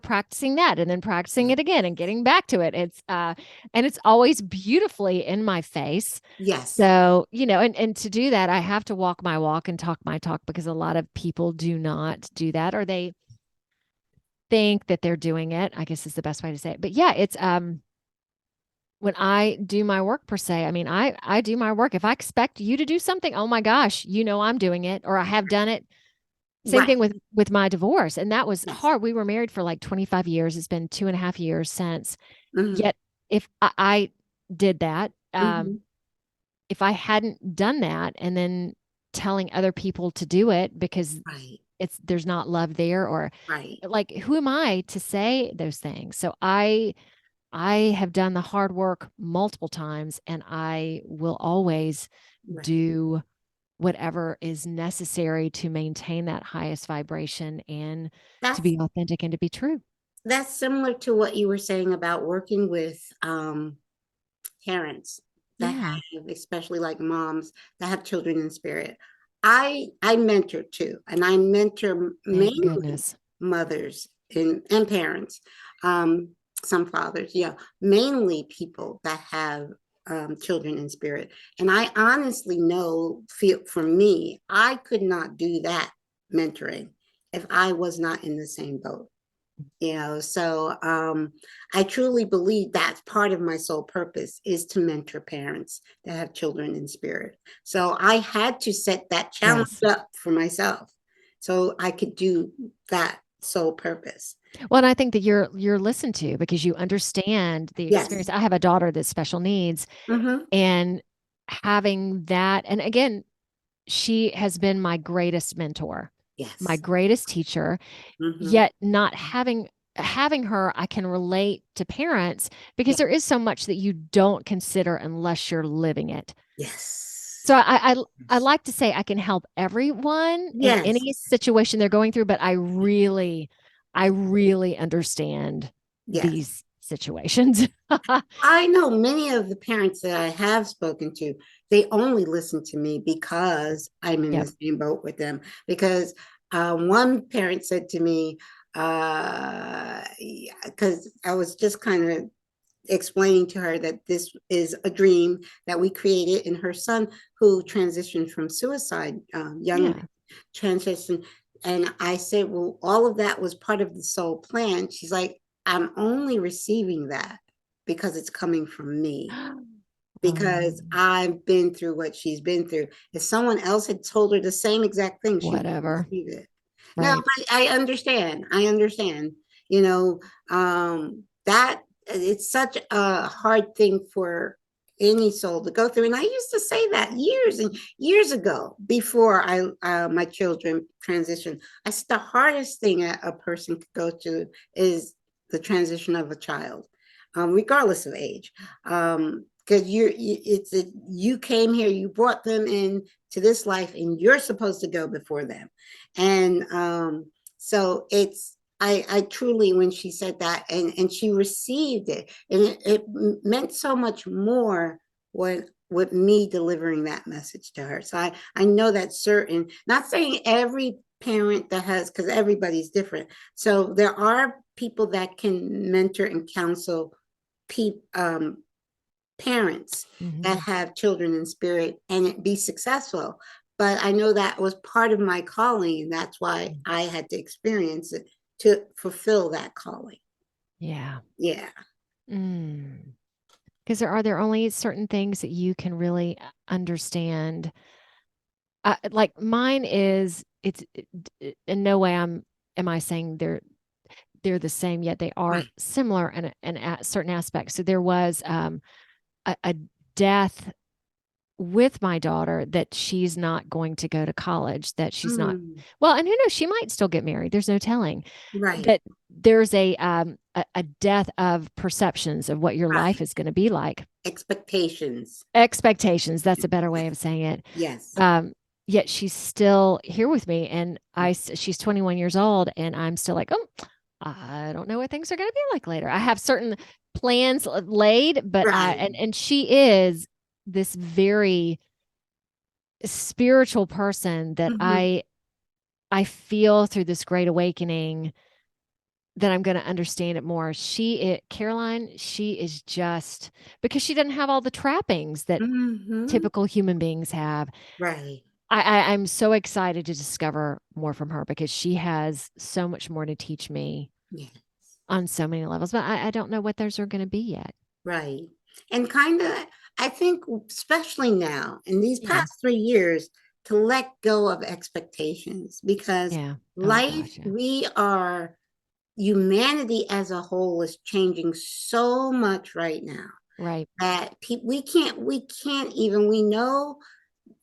practicing that and then practicing it again and getting back to it. And it's always beautifully in my face. Yes. So, and to do that, I have to walk my walk and talk my talk, because a lot of people do not do that, or they think that they're doing it, I guess is the best way to say it. But yeah, it's when I do my work per se, I mean, I do my work. If I expect you to do something, oh my gosh, I'm doing it, or I have done it. Same Right. thing with my divorce. And that was Yes. hard. We were married for like 25 years. It's been 2.5 years since. Mm-hmm. Yet if I did that, Mm-hmm. if I hadn't done that and then telling other people to do it because Right. there's not love there, or Right. like, who am I to say those things? So I have done the hard work multiple times, and I will always Right. do whatever is necessary to maintain that highest vibration and to That's be authentic and to be true. that's similar to what you were saying about working with parents that Yeah. have, especially like moms that have children in spirit. I mentor too, and I mentor Thank mainly goodness. mothers and parents, um, some fathers, yeah, mainly people that have children in spirit. And I honestly know, feel for me, I could not do that mentoring if I was not in the same boat. So I truly believe that's part of my soul purpose, is to mentor parents that have children in spirit. So I had to set that challenge Yes. up for myself so I could do that soul purpose. Well, and I think that you're listened to because you understand the experience. Yes. I have a daughter that's special needs, Mm-hmm. and having that, and again, she has been my greatest mentor, my Yes. greatest teacher. Mm-hmm. Yet not having her, I can relate to parents, because Yeah. there is so much that you don't consider unless you're living it. So Yes. I like to say I can help everyone in Yes. any situation they're going through, but I really understand Yes. these situations. I know many of the parents that I have spoken to, they only listen to me because I'm in the Yep. same boat with them. Because one parent said to me, because I was just kind of explaining to her that this is a dream that we created, and her son, who transitioned from suicide, young Yeah. transition. And I said, well, all of that was part of the soul plan. She's like, I'm only receiving that because it's coming from me, because Um, I've been through what she's been through. If someone else had told her the same exact thing, she wouldn't whatever. receive it. No, Right. but I understand. I understand. You know, that it's such a hard thing for any soul to go through. And I used to say that years and years ago, before I my children transitioned. I said the hardest thing a person could go through is the transition of a child, regardless of age. because you came here, you brought them in to this life, and you're supposed to go before them. And so I truly, when she said that, and she received it, and it meant so much more when with me delivering that message to her. So I know that certain, not saying every parent that has, because everybody's different. So there are people that can mentor and counsel parents that have children in spirit and be successful. But I know that was part of my calling, and that's why I had to experience it to fulfill that calling. Yeah. Yeah. Because there only certain things that you can really understand. Like mine is, it's in no way am I saying they're the same, yet they are similar in certain aspects. So there was a death with my daughter, that she's not going to go to college, that she's not, well, and who knows, she might still get married. There's no telling. Right. But there's a death of perceptions of what your life is going to be like. Expectations. That's a better way of saying it. Yes. Yet she's still here with me, and she's 21 years old, and I'm still like, oh, I don't know what things are going to be like later. I have certain plans laid, but and she is this very spiritual person that I feel through this great awakening that I'm going to understand it more. Caroline, she is just, because she doesn't have all the trappings that typical human beings have. Right. I'm so excited to discover more from her, because she has so much more to teach me on so many levels, but I don't know what those are going to be yet. Right. And kind of, I think, especially now in these past 3 years, to let go of expectations, because life, humanity as a whole is changing so much right now. Right. That we can't even, we know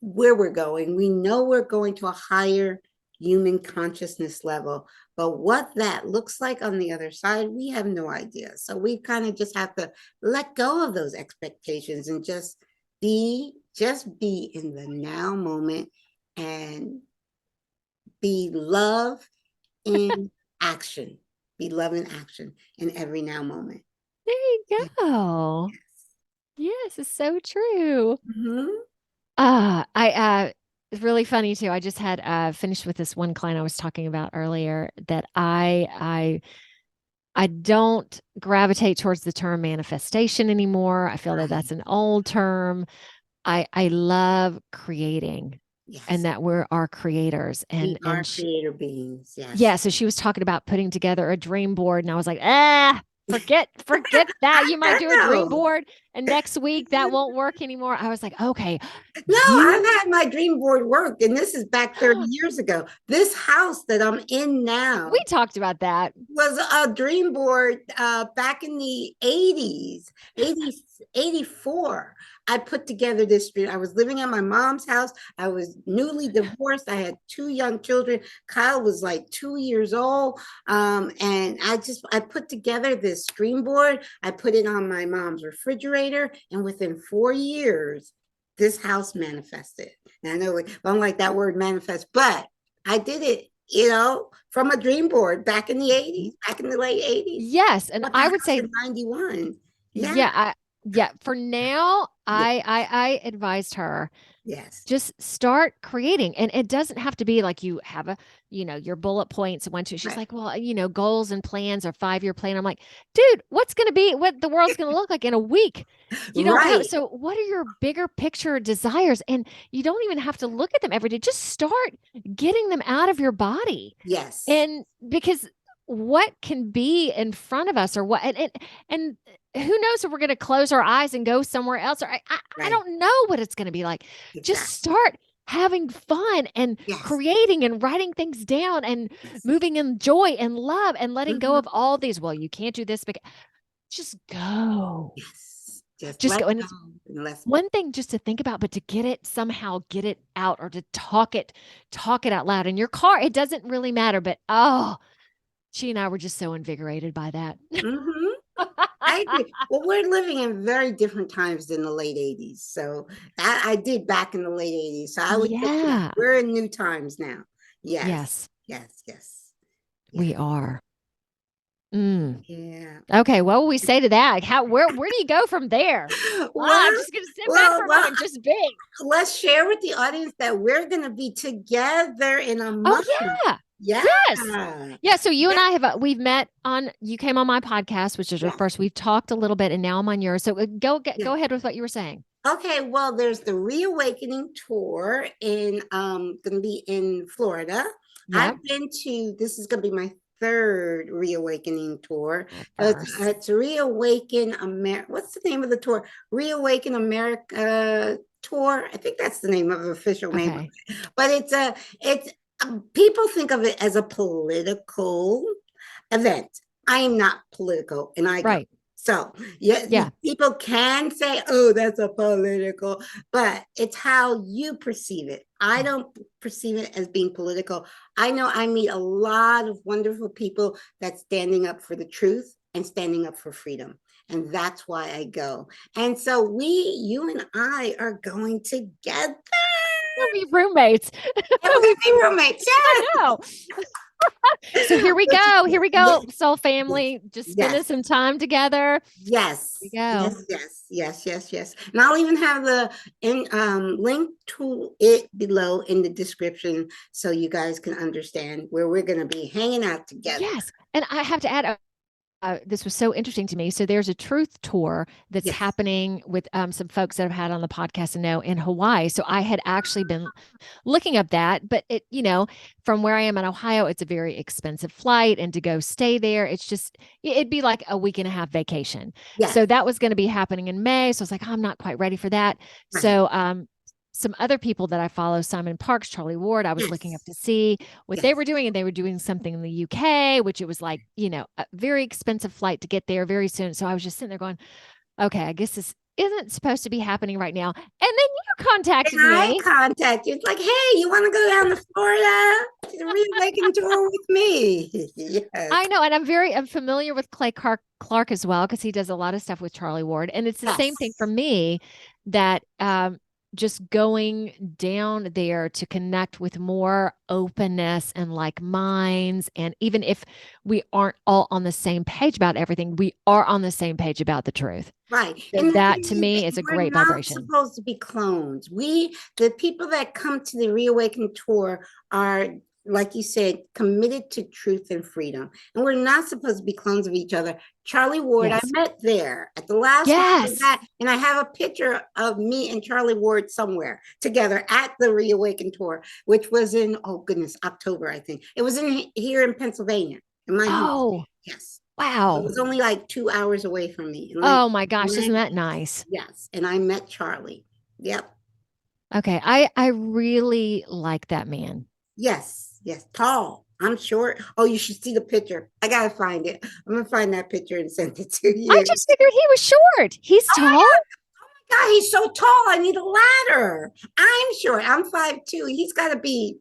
where we're going. We know we're going to a higher human consciousness level, but what that looks like on the other side, we have no idea. So we kind of just have to let go of those expectations and just be in the now moment and be love in action. Be love in action in every now moment. There you go. Yes, it's so true. It's really funny too. I just had finished with this one client I was talking about earlier, that I don't gravitate towards the term manifestation anymore. I feel that that's an old term. I love creating, and that we're our creators, and we are creator beings. Yes. Yeah. So she was talking about putting together a dream board, and I was like, forget that. You might do a dream board, and next week that won't work anymore. I was like, okay. No, I've had my dream board work, and this is back 30 years ago. This house that I'm in now, we talked about that, was a dream board back in the 80s, 84. I put together this street. I was living at my mom's house. I was newly divorced. I had 2 young children. Kyle was like 2 years old. And I put together this dream board. I put it on my mom's refrigerator. And within 4 years, this house manifested. And I know I don't like that word manifest, but I did it, from a dream board back in the 80s, back in the late 80s. Yes. And I would say 91. Yeah. For now, I advised her, just start creating. And it doesn't have to be like you have your bullet points and 1, 2. She's like, well, goals and plans or 5-year plan. I'm like, dude, what the world's going to look like in a week? You don't know. So what are your bigger picture desires? And you don't even have to look at them every day. Just start getting them out of your body. Yes. And because what can be in front of us, or what, and who knows if we're going to close our eyes and go somewhere else, or I don't know what it's going to be like. Just start having fun and creating and writing things down and moving in joy and love and letting go of all these. Well, you can't do this, but just go. Just go. And it's one thing just to think about, but to somehow get it out, or to talk it out loud in your car. It doesn't really matter, but she and I were just so invigorated by that. I agree. Well, we're living in very different times than the late 80s. So I did back in the late 80s. So I would say, yeah, Yeah. we're in new times now. Yes, Yes, yes, yes, we yes. are. Mm. Yeah. Okay, what will we say to that? Where do you go from there? Well, I'm just gonna sit back well, for a well, moment, just be. let's share with the audience that we're going to be together in a Oh month. yeah. Yeah. Yes. Yeah. So you and Yeah. I have we've met on. You came on my podcast, which is our Yeah. first. We've talked a little bit, and now I'm on yours. So go Yeah. ahead with what you were saying. Okay, well, there's the Reawakening tour in gonna be in Florida. Yep. I've been to this is gonna be my third Reawakening tour. First. It's Reawaken America. What's the name of the tour? Reawaken America tour. I think that's the name of the official name of Okay. it. But it's people think of it as a political event. I am not political, and I go. Right. So, yeah, Yeah. people can say, oh, that's a political, but it's how you perceive it. I don't perceive it as being political. I know I meet a lot of wonderful people that's standing up for the truth and standing up for freedom. And that's why I go. And so you and I are going together. We'll be roommates. And we're going to be roommates. I Yes. know. So here we go. Here we go. Soul family, just spending Yes. some time together. Yes. Here we go. Yes. And I'll even have the link to it below in the description so you guys can understand where we're going to be hanging out together. Yes. And I have to add, this was so interesting to me. So there's a truth tour that's Yes. happening with some folks that I've had on the podcast and know in Hawaii. So I had actually been looking up that, but from where I am in Ohio, it's a very expensive flight, and to go stay there, it'd be like a week and a half vacation. Yes. So that was going to be happening in May. So I was like, I'm not quite ready for that. Right. So some other people that I follow, Simon Parks, Charlie Ward, I was looking up to see what they were doing, and they were doing something in the UK, which it was like, a very expensive flight to get there very soon. So I was just sitting there going, okay, I guess this isn't supposed to be happening right now. And then you contacted And I me. contact you. It's like, hey, you want to go down to Florida to the Reawaken tour with me? Yes. I know. And I'm familiar with Clay Clark as well, because he does a lot of stuff with Charlie Ward. And it's the same thing for me, that just going down there to connect with more openness and like minds. And even if we aren't all on the same page about everything, we are on the same page about the truth. Right. So And that to me is a great vibration. We're not supposed to be clones. The people that come to the Reawaken tour are, like you said, committed to truth and freedom. And we're not supposed to be clones of each other. Charlie Ward, Yes. I met there at the last Yes. one, and I have a picture of me and Charlie Ward somewhere together at the Reawaken tour, which was in, oh goodness, October, I think. It was here in Pennsylvania, in my home. Yes. Wow. It was only like 2 hours away from me. Oh my gosh, isn't that nice? Yes. And I met Charlie. Yep. Okay. I really like that man. Yes. Tall. I'm short. Oh, you should see the picture. I gotta find it. I'm gonna find that picture and send it to you. I just figured he was short. He's tall. God, he's so tall. I need a ladder. I'm short. I'm 5'2". He's got to be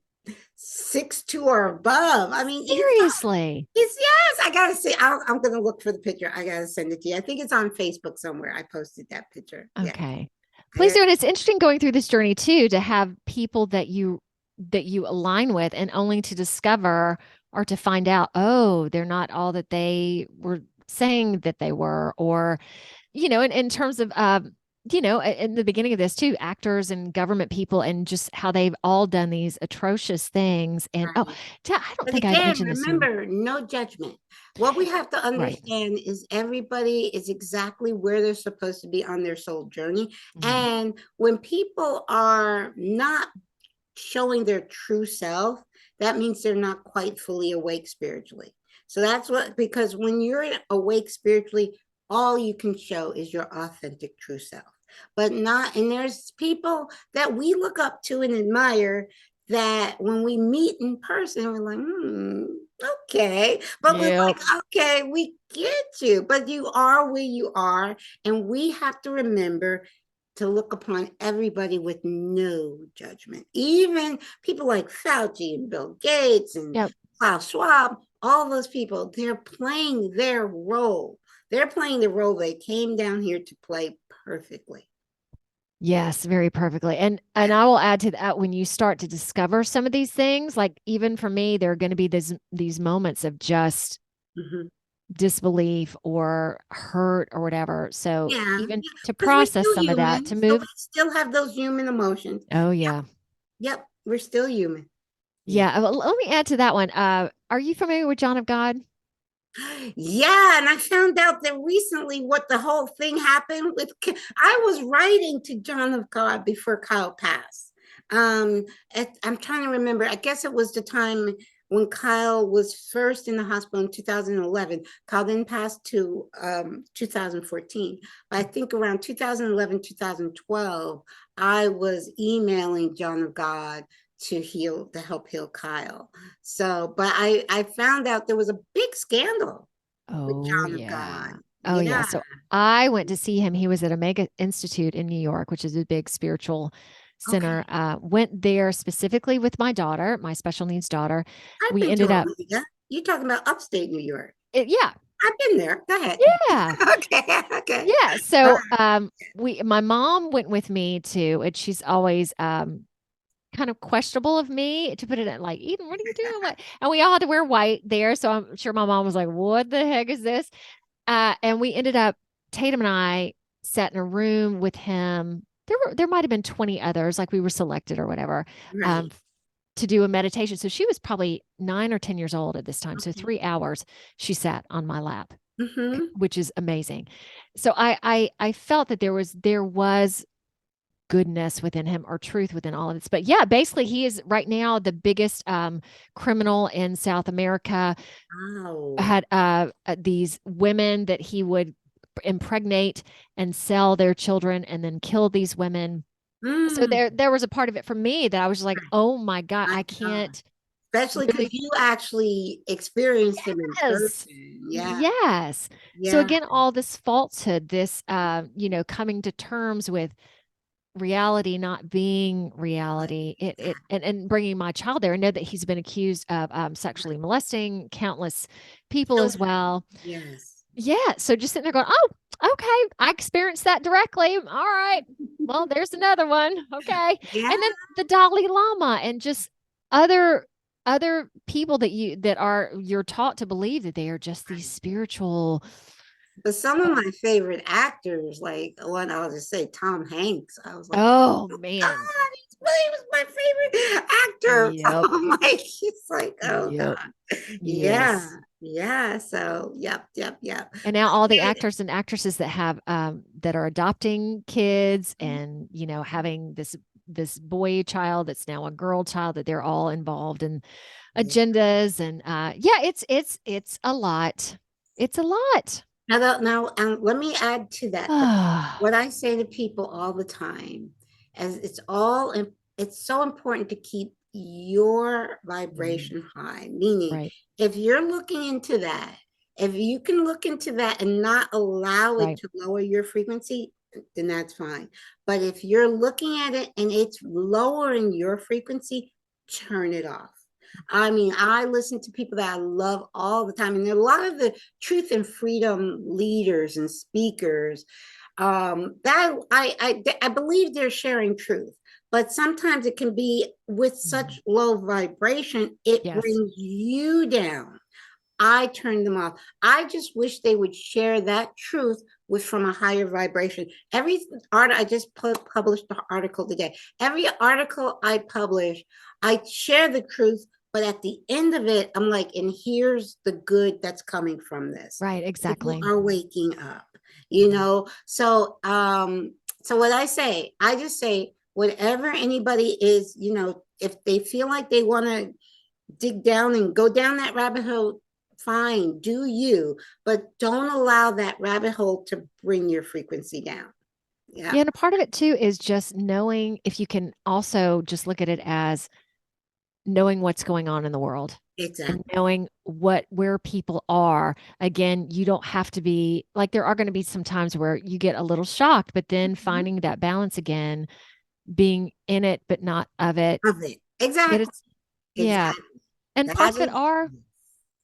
6'2" or above. I mean, Seriously. yes. I gotta see. I'm gonna look for the picture. I gotta send it to you. I think it's on Facebook somewhere. I posted that picture. Okay. Yeah. Please do. And it's interesting going through this journey too, to have people that you align with, and only to discover or to find out, oh, they're not all that they were saying that they were, or, in terms of, in the beginning of this too, actors and government people, and just how they've all done these atrocious things. And I don't think I mentioned this. Remember, no judgment. What we have to understand is everybody is exactly where they're supposed to be on their soul journey. Mm-hmm. And when people are not showing their true self, that means they're not quite fully awake spiritually. So because when you're awake spiritually, all you can show is your authentic true self. And there's people that we look up to and admire that when we meet in person, we're like, okay. But we're like, okay, we get you, but you are where you are. And we have to remember to look upon everybody with no judgment. Even people like Fauci and Bill Gates and Klaus Schwab, all those people, they're playing their role. They're playing the role they came down here to play perfectly. Yes, very perfectly. And I will add to that, when you start to discover some of these things, like even for me, there are going to be these moments of just Mhm. disbelief or hurt or whatever. So Yeah, even to because we're process still some of that, human, to so we move. still have those human emotions. Oh yeah. Yep, we're still human. Yeah. Yeah. Well, let me add to that one. Are you familiar with John of God? Yeah, and I found out that recently what the whole thing happened with. I was writing to John of God before Kyle passed. Um, I'm trying to remember. I guess it was the time when Kyle was first in the hospital in 2011. Kyle then passed to 2014. But I think around 2011, 2012, I was emailing John of God to help heal Kyle. So, but I found out there was a big scandal with Oh John of God. yeah. Oh yeah. Yeah. So I went to see him. He was at Omega Institute in New York, which is a big spiritual center. Okay. Went there specifically with my daughter, my special needs daughter. I've We been to ended up, Omega. You're talking about upstate New York. yeah, I've been there. Go ahead. yeah. Okay. Okay. Yeah. All So right. my mom went with me too, and she's always kind of questionable of me to put it in like, Eden, what are you doing? What? And we all had to wear white there. So I'm sure my mom was like, what the heck is this? And we ended up, Tatum and I sat in a room with him. There might have been 20 others, like we were selected or whatever, um, Right. to do a meditation. So she was probably 9 or 10 years old at this time. So Okay. 3 hours she sat on my lap, Mm-hmm. which is amazing. So I felt that there was goodness within him or truth within all of this. But yeah, basically he is right now the biggest criminal in South America. Wow. Had these women that he would impregnate and sell their children and then kill these women. So Mm. there was a part of it for me that I was just like, oh my God, My I God. can't Especially because really. you actually experienced him in Yes. person. Yeah. Yes. So Yeah. again, all this falsehood, this coming to terms with reality not being reality, it and bringing my child there. I know that he's been accused of sexually molesting countless people as Children. well. Yes. Yeah, so just sitting there going, oh, okay, I experienced that directly. All right, well, there's another one. Okay, Yeah. and then the Dalai Lama and just other people you're taught to believe that they are just these spiritual. But some of my favorite actors, like one I'll just say Tom Hanks, I was like, Oh oh man, God, he was my favorite actor. yep, Like he's like, oh yep, God. Yeah, yes. yeah. So yep. And now all the Okay. actors and actresses that have that are adopting kids Mhm. and having this boy child that's now a girl child, that they're all involved in Yeah. agendas. And yeah, it's a lot. It's a lot. Now, let me add to that. What I say to people all the time, as it's so important to keep your Mhm. vibration high. Meaning, Right, if you're looking into that, if you can look into that and not allow it right. to lower your frequency, then that's fine. But if you're looking at it and it's lowering your frequency, turn it off. I mean, I listen to people that I love all the time, and there are a lot of the truth and freedom leaders and speakers that I believe they're sharing truth, but sometimes it can be with Mhm. such low vibration, it Yes. brings you down. I turn them off. I just wish they would share that truth with from a higher vibration. Every art I just published an article today. Every article I publish, I share the truth, but at the end of it, I'm like, and here's the good that's coming from this. Right, People exactly. are waking up, you know. So what I just say, whatever anybody is, if they feel like they want to dig down and go down that rabbit hole, fine, do you, but don't allow that rabbit hole to bring your frequency down. Yeah, Yeah, and a part of it too is just knowing, if you can also just look at it as knowing what's going on in the world and exactly. knowing where people are. Again, you don't have to be like, there are going to be some times where you get a little shocked, but then Mhm. finding that balance again, being in it but not of it. Of it. That Exactly. it's, yeah. Exactly. And That parts of it is, are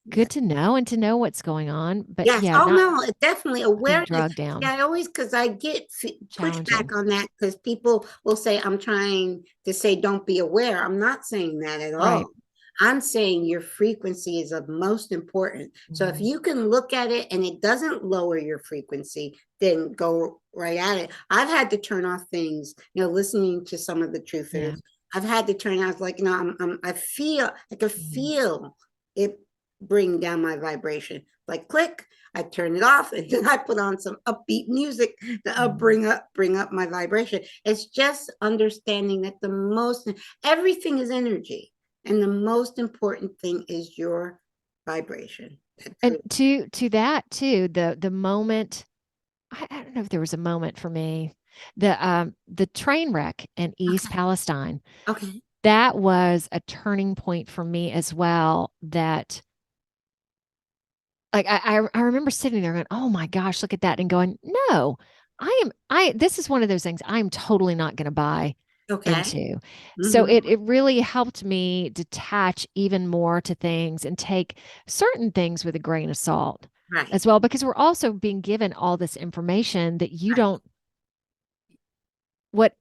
Yeah. good to know and to know what's going on. But Yes. yeah, Oh not no, definitely being awareness. drugged down. Yeah, I always because I get Challenging. pushback on that because people will say I'm trying to say don't be aware. I'm not saying that at Right. all. I'm saying your frequency is of most important. So if Mhm. you can look at it and it doesn't lower your frequency, then go right at it. I've had to turn off things, listening to some of the Yeah. truthers. I've had to turn out like, I can Mhm. feel it bring down my vibration. Like click, I turn it off, and then I put on some upbeat music to Mhm. bring up my vibration. It's just understanding that everything is energy, and the most important thing is your vibration. And to that too, the moment, I don't know if there was a moment for me, the train wreck in East Okay. Palestine, Okay. that was a turning point for me as well. That like I remember sitting there going, oh my gosh, look at that, and going, no, this is one of those things I'm totally not going to buy Okay. into. So Mm-hmm. it really helped me detach even more to things and take certain things with a grain of salt Right. as well, because we're also being given all this information that you Right. don't, what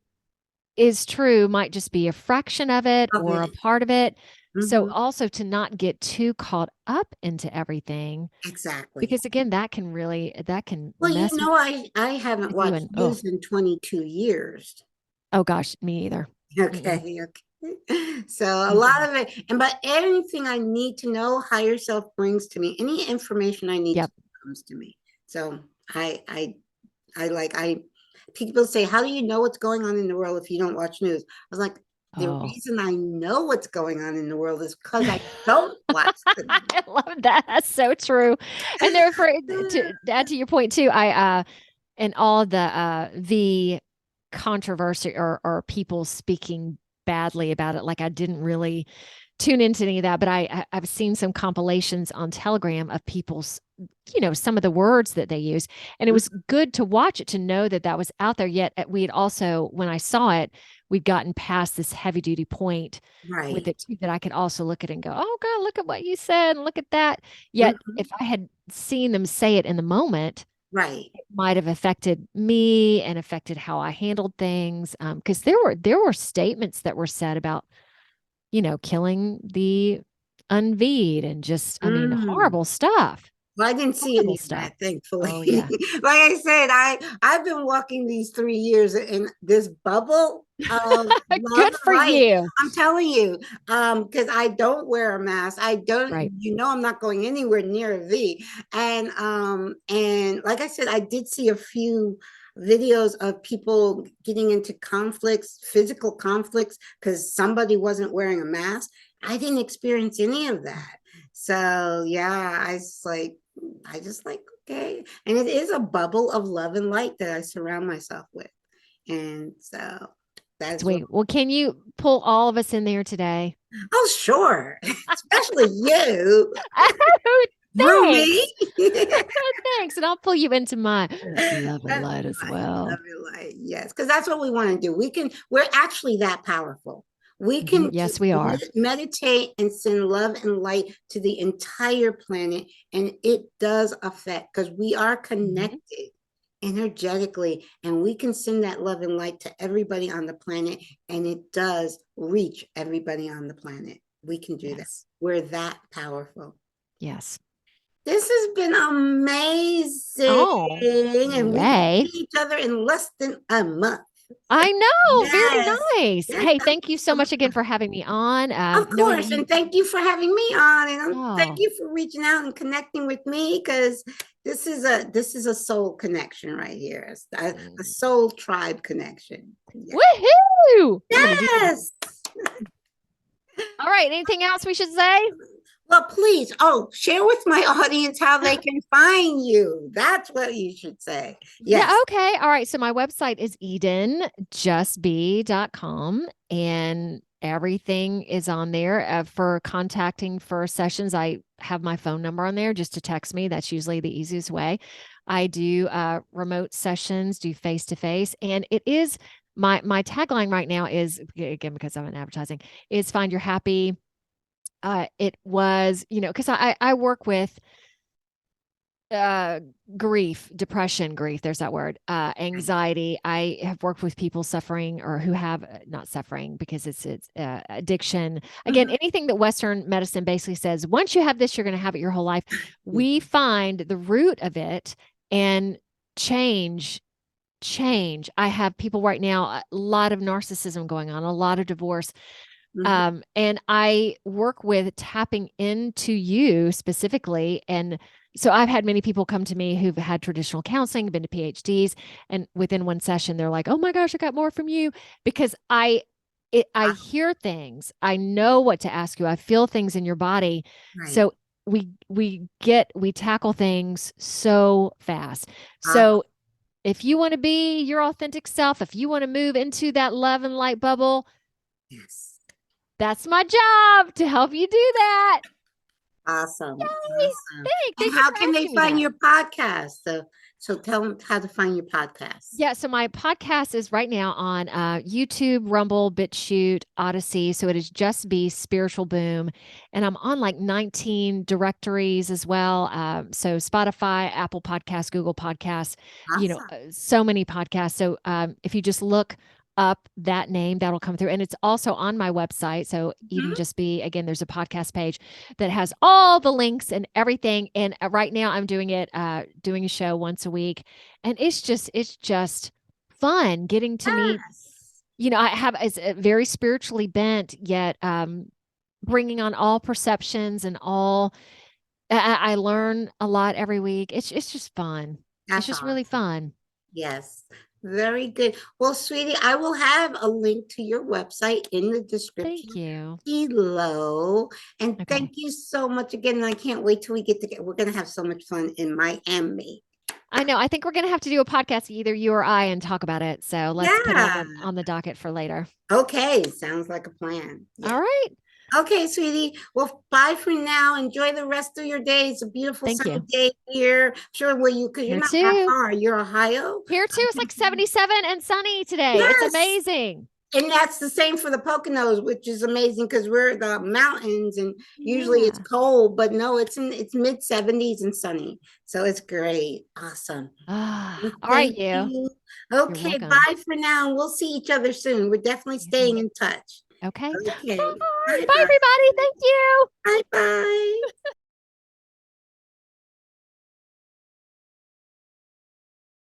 is true might just be a fraction of it or a Okay. part of it. So Mm-hmm. also to not get too caught up into everything, Exactly. because again, that can Well, mess I haven't with you watched and oh, news in 22 years. oh gosh, me either. Mm-mm. Okay, okay. So a lot Mm-mm. of it, but anything I need to know, higher self brings to me. Any information I need to Yep. know comes to me. So I, I, I. People say, "How do you know what's going on in the world if you don't watch news?" I was like, "The Oh. reason I know what's going on in the world is because I don't watch the news." I love that. That's so true. And therefore, to add to your point too, and all the controversy or people speaking badly about it, like I didn't really tune into any of that, but I've seen some compilations on Telegram of people's, some of the words that they use, and it was good to watch it to know that that was out there. Yet we had also, when I saw it, we'd gotten past this heavy duty point with Right. it too, that I could also look at it and go, oh God, look at what you said and look at that. Yet Mhm. if I had seen them say it in the moment, Right. it might have affected me and affected how I handled things. Because there were statements that were said about, killing the unveed and just, I mean, Mm. horrible stuff. Well, I didn't see Horrible any of stuff. that, thankfully. Oh yeah. Like I said, I've been walking these 3 years in this bubble of love Good and for light. you. I'm telling you, because I don't wear a mask. I don't, Right. I'm not going anywhere near a V. And like I said, I did see a few videos of people getting into conflicts, physical conflicts, because somebody wasn't wearing a mask. I didn't experience any of that. So yeah, I just like, okay. And it is a bubble of love and light that I surround myself with. And so that's what, Sweet. Well, can you pull all of us in there today? oh, sure. Especially you, Oh, Ruby. thanks. Thanks. And I'll pull you into my love and light as Love well. and light. Yes, because that's what we want to do. We're actually that powerful. We Mhm. can Yes, we are. meditate and send love and light to the entire planet, and it does affect because we are Mhm. connected energetically, and we can send that love and light to everybody on the planet, and it does reach everybody on the planet. We can do that. Yes. We're that powerful. Yes. This has been amazing, Oh, and we can yay. see each other in less than a month. I know. Very Yes, nice. yes, Hey, thank you so much again for having me on. of Knowing that course. And thank you for having me on, and thank oh, you for reaching out and connecting with me because this is a soul connection right here. It's a mm, soul tribe connection. Yeah. woohoo. I'm going to do that. Yes. All right. Anything else we should say? Well, please, share with my audience how they can find you. That's what you should say. Yeah, Yes. okay. All right. So my website is edenjustbe.com, and everything is on there for contacting for sessions. I have my phone number on there just to text me. That's usually the easiest way. I do remote sessions, do face to face, and it is my tagline right now is, again, because I'm in advertising, is find your happy it was, because I work with grief, depression, grief, there's that word, anxiety. I have worked with people suffering or who have not suffering because it's addiction. Again, anything that Western medicine basically says, once you have this, you're going to have it your whole life. We find the root of it and change. I have people right now, a lot of narcissism going on, a lot of divorce. And I work with tapping into you specifically. And so I've had many people come to me who've had traditional counseling, been to PhDs, and within one session, they're like, "Oh my gosh, I got more from you," because I hear things. I know what to ask you. I feel things in your body. Right. So we tackle things so fast. So if you want to be your authentic self, if you want to move into that love and light bubble, yes. That's my job, to help you do that. Awesome. Yay. Awesome. Thanks And how can they find your podcast? So tell them how to find your podcast. Yeah, so my podcast is right now on YouTube, Rumble, BitChute, Odyssey. So it is Just Be Spiritual Boom. And I'm on like 19 directories as well. So Spotify, Apple Podcasts, Google Podcasts, so many podcasts. So if you just look up that name, that'll come through. And it's also on my website. So Eden Just Be, again, there's a podcast page that has all the links and everything. And right now I'm doing a show once a week. And it's just fun getting to meet, I have is very spiritually bent, yet bringing on all perceptions and all, I learn a lot every week. It's just fun. It's just really fun. Yes. Very good. Well, sweetie, I will have a link to your website in the description below. And thank you so much again. And I can't wait till we get together. We're going to have so much fun in Miami. I know. I think we're going to have to do a podcast, either you or I, and talk about it. So let's put it on the docket for later. Okay. Sounds like a plan. Yeah. All right. Okay, sweetie. Well, bye for now. Enjoy the rest of your day. It's a beautiful sunny day here. Sure, because you're not that far. You're Ohio. Here too. It's like 77 and sunny today. Yes. It's amazing. And that's the same for the Poconos, which is amazing because we're the mountains and usually it's cold, but no, it's mid 70s and sunny. So it's great. Awesome. All right, you. Okay, bye for now. We'll see each other soon. We're definitely staying in touch. Okay. Okay. Bye, everybody. Thank you. Bye-bye.